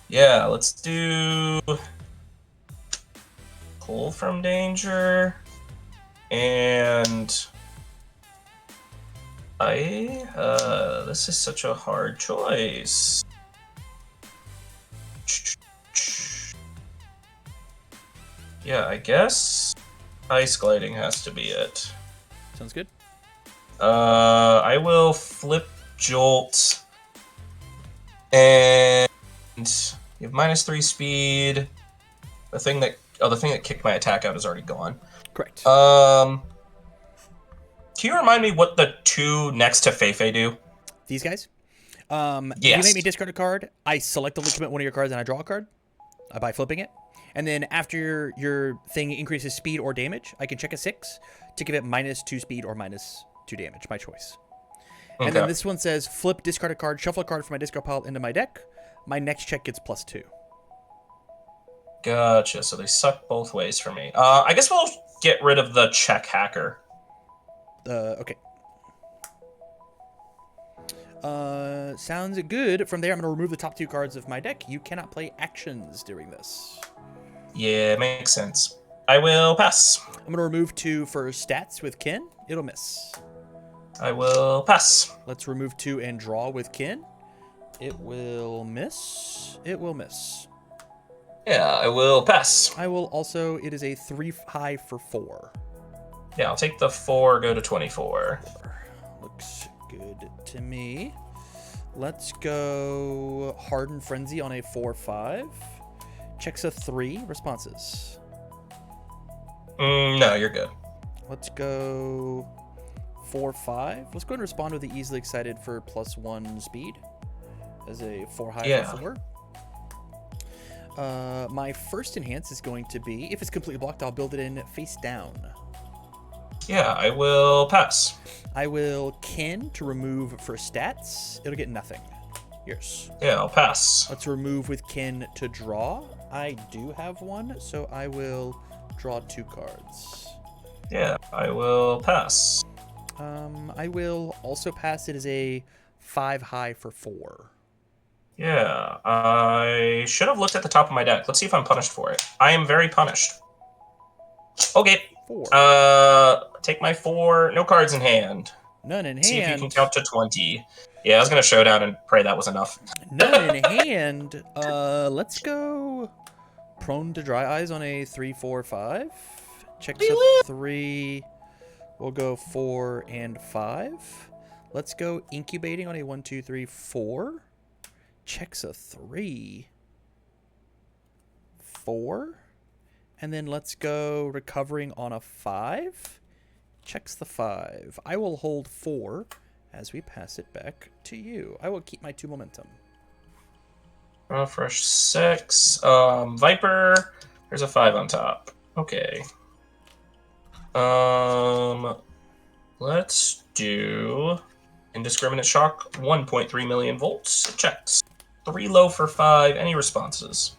Yeah, let's do pull from danger, and this is such a hard choice. Yeah, I guess ice gliding has to be it. Sounds good. I will flip jolt, and you have -3 speed. The thing that kicked my attack out is already gone. Correct. Can you remind me what the 2 next to Feifei do? These guys. Yes. You make me discard a card. I selectively commit one of your cards, and I draw a card by flipping it. And then after your thing increases speed or damage, I can check a 6 to give it -2 speed or -2 damage. My choice. Okay. And then this one says flip, discard a card, shuffle a card from my discard pile into my deck. My next check gets +2. Gotcha. So they suck both ways for me. I guess we'll get rid of the check hacker. Okay. Sounds good. From there, I'm going to remove the top 2 cards of my deck. You cannot play actions during this. Yeah, makes sense. I will pass. I'm going to remove 2 for stats with Kin. It'll miss. I will pass. Let's remove 2 and draw with Kin. It will miss. It will miss. Yeah, I will pass. I will also, it is a 3 high for 4. Yeah, I'll take the 4, go to 24. Looks good to me. Let's go Hardened Frenzy on a 4/5. Checks a 3. Responses. No, you're good. Let's go 4/5. Let's go and respond with the Easily Excited for +1 speed as a 4 high Yeah. for 4. My first enhance is going to be, if it's completely blocked, I'll build it in face down. Yeah, I will pass. I will Kin to remove for stats. It'll get nothing. Yours. Yeah, I'll pass. Let's remove with Kin to draw. I do have one, so I will draw 2 cards. Yeah, I will pass. I will also pass. It as a 5 high for 4. Yeah, I should have looked at the top of my deck. Let's see if I'm punished for it. I am very punished. Okay. 4. Take my 4. No cards in hand. None in hand. See if you can count to 20. Yeah, I was gonna showdown and pray that was enough. None in hand. Let's go Prone to Dry Eyes on a 3/4/5. Checks a 3. We'll go 4 and 5. Let's go Incubating on a 1, 2, 3, 4. Checks a 3. 4. And then let's go Recovering on a 5. Checks the 5. I will hold 4 as we pass it back to you. I will keep my 2 momentum. Fresh 6. Viper. There's a 5 on top. Okay. Let's do Indiscriminate Shock. 1.3 million volts. It checks. 3 low for 5. Any responses?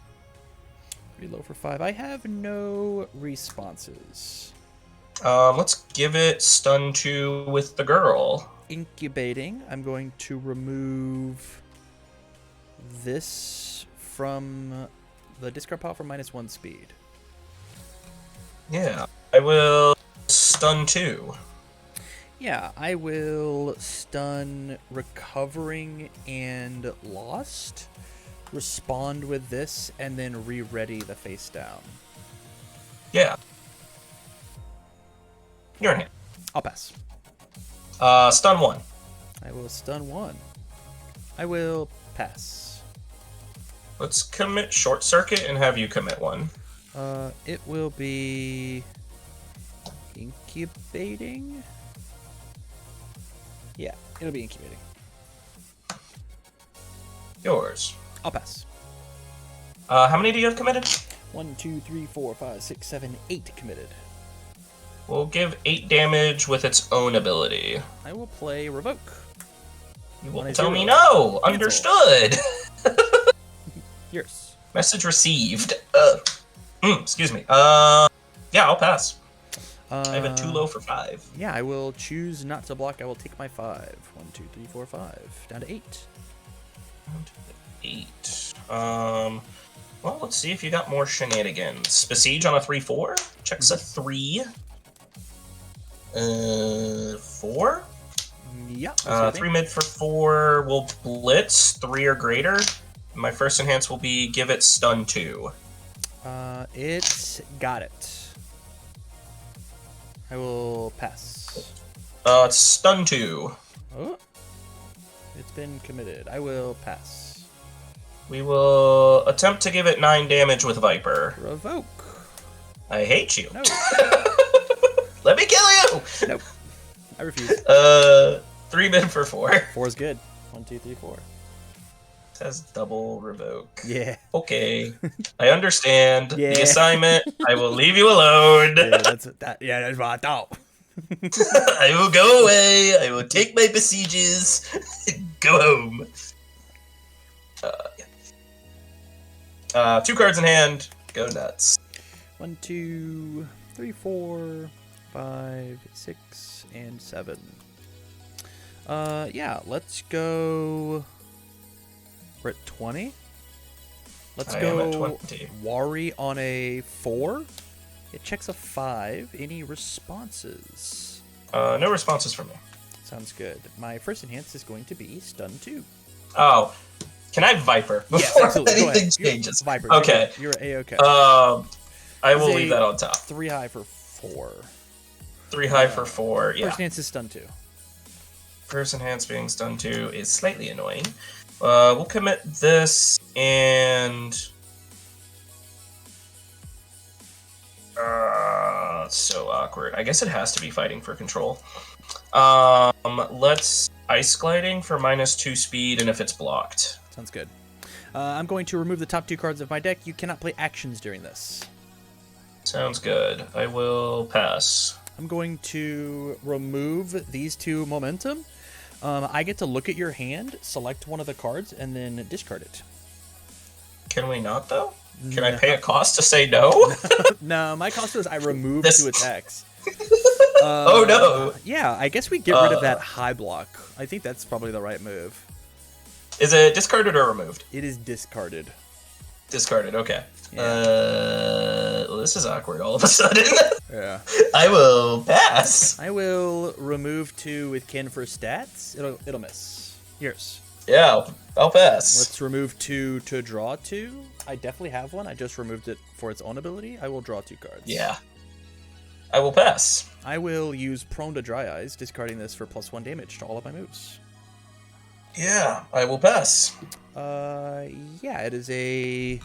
3 low for 5. I have no responses. Let's give it stun 2 with the girl. Incubating. I'm going to remove this from the discard pile for -1 speed. Yeah, I will stun 2. Yeah, I will stun Recovering and Lost. Respond with this, and then re-ready the face down. Yeah. You're in hand. I'll pass. Stun 1. I will stun 1. I will pass. Let's commit Short Circuit and have you commit 1. It will be Incubating. Yeah, it'll be Incubating. Yours. I'll pass. How many do you have committed? 1, 2, 3, 4, 5, 6, 7, 8 committed. We'll give 8 damage with its own ability. I will play Revoke. You will On a tell 0. me no! Cancel. Understood! Yours. Message received. Excuse me. Yeah, I'll pass. I have a 2 low for 5. Yeah, I will choose not to block. I will take my 5. 1, 2, 3, 4, 5. Down to 8. 8. Well, let's see if you got more shenanigans. Besiege on a 3/4. Checks a 3. 4. Yeah. 3 mid for 4. We'll blitz 3 or greater. My first enhance will be give it stun 2. It's got it. I will pass. It's stun 2. Oh. It's been committed. I will pass. We will attempt to give it 9 damage with Viper. Revoke. I hate you. No. Let me kill you! Nope. I refuse. 3 mid for 4. 4 is good. 1, 2, 3, 4. Says double revoke. Yeah. Okay. I understand Yeah. the assignment. I will leave you alone. That's what I thought. I will go away. I will take my besieges. Go home. 2 cards in hand. Go nuts. 1, 2, 3, 4, 5, 6, and 7. Yeah, let's go. We're at 20. Let's I am at go 20. Wari on a 4. It checks a 5. Any responses? No responses from me. Sounds good. My first enhance is going to be stun 2. Oh, can I Viper Yes, before absolutely. Go anything ahead. changes? Viper. Okay. You're A-okay. I will Is leave a that on top. 3 high for 4. 3 high for 4. Yeah. First enhance is stun 2. First enhance being stun 2 is slightly annoying. We'll commit this and so awkward. I guess it has to be fighting for control. Let's ice gliding for -2 speed, and if it's blocked. Sounds good. I'm going to remove the top 2 cards of my deck. You cannot play actions during this. Sounds good. I will pass. I'm going to remove these 2 momentum. I get to look at your hand, select one of the cards, and then discard it. Can we not, though? Can I pay a cost to say no? No, my cost is I remove This- 2 attacks. Oh, no. Yeah, I guess we get rid of that high block. I think that's probably the right move. Is it discarded or removed? It is discarded. Discarded, okay. Yeah. Well, this is awkward all of a sudden. Yeah. I will pass. I will remove 2 with kin for stats. It'll miss. Yours. Yeah, I'll pass. Let's remove 2 to draw 2. I definitely have one. I just removed it for its own ability. I will draw 2 cards. Yeah. I will pass. I will use Prone to Dry Eyes, discarding this for +1 damage to all of my moves. Yeah, I will pass. Yeah, it is a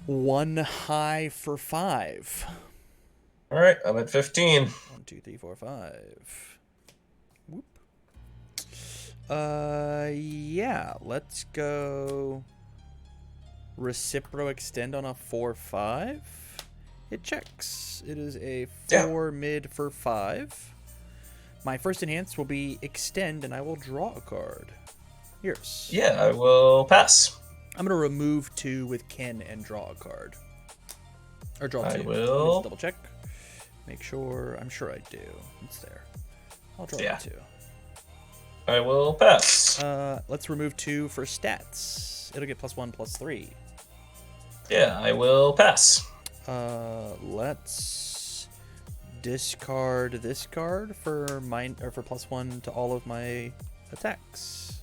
1 high for 5. All right, I'm at 15. 1, 2, 3, 4, 5. Whoop. Yeah, let's go Recipro Extend on a 4/5. It checks. It is a 4 mid for 5. My first enhance will be Extend, and I will draw a card. Yours. Yeah, I will pass. I'm going to remove 2 with Ken and draw a card. Or draw 2. I Let me will. just double check. Make sure. I'm sure I do. It's there. I'll draw 2. I will pass. Let's remove 2 for stats. It'll get +1, +3. Yeah, I will pass. Let's discard this card for for +1 to all of my attacks.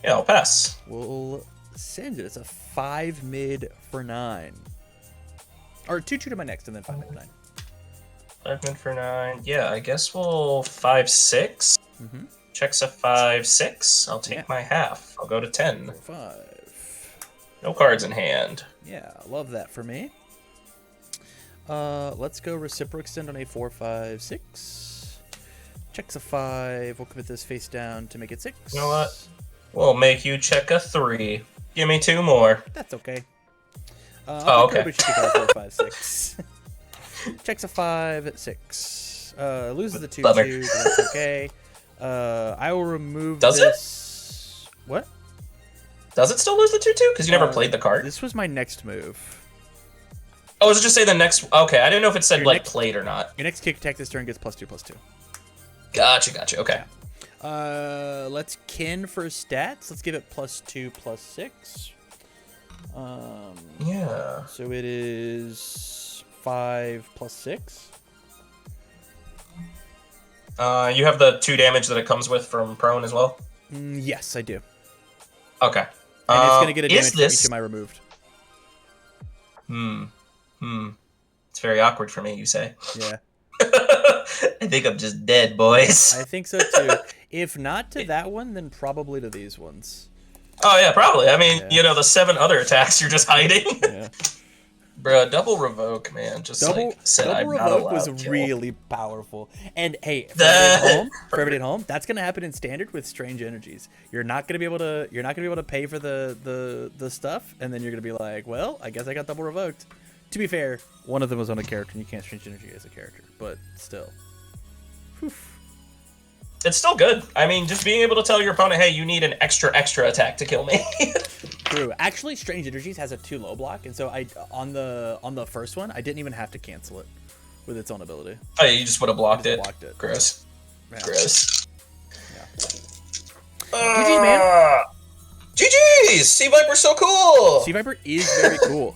Yeah, I'll pass. We'll send it. It's a 5 mid for 9. Or 2/2 to my next, and then 5 mid for 9. 5 mid for 9. Yeah, I guess we'll 5/6. Mm-hmm. Checks a 5/6. I'll take my half. I'll go to 10. 5. No cards in hand. Yeah, love that for me. Let's go Recipro Extend on a 4/5/6. Checks a 5. We'll commit this face down to make it 6. You know what? We'll make you check a 3. Give me 2 more. That's okay. Okay. We should take out 4/5/6. Checks a 5/6. Loses the 2/2, Bummer. but that's okay. I will remove Does it? this. What? Does it still lose the 2/2? Because you never played the card. This was my next move. Oh, was it just say the next? Okay, I didn't know if it said Your like next- played or not. Your next kick attack this turn gets +2/+2. Gotcha. Okay. Let's kin for stats. Let's give it +2/+6. Yeah. So it is 5 plus 6. You have the 2 damage that it comes with from prone as well? Yes, I do. Okay. And it's going to get a is damage for this... each of my removed. It's very awkward for me, you say. Yeah. I think I'm just dead, boys. I think so too. If not to that one, then probably to these ones. Oh, yeah, probably. I mean, Yeah. you know, the 7 other attacks you're just hiding. Yeah. Bruh, double revoke, man. Just like said, double I'm not revoke allowed was to kill. really powerful. And hey, for everybody at home, that's gonna happen in standard with strange energies. You're not gonna be able to pay for the stuff, and then you're gonna be like, well, I guess I got double revoked. To be fair, one of them was on a character, and you can't strange energy as a character, but still. Whew. It's still good. I mean, just being able to tell your opponent, hey, you need an extra attack to kill me. True. Actually, Strange Energies has a 2 low block, and so I on the first one, I didn't even have to cancel it with its own ability. Oh, yeah, you just would have blocked it. Blocked it. Gross. Yeah. Gross. Yeah. GG, man. GG's! Sea Viper's so cool! Sea Viper is very cool.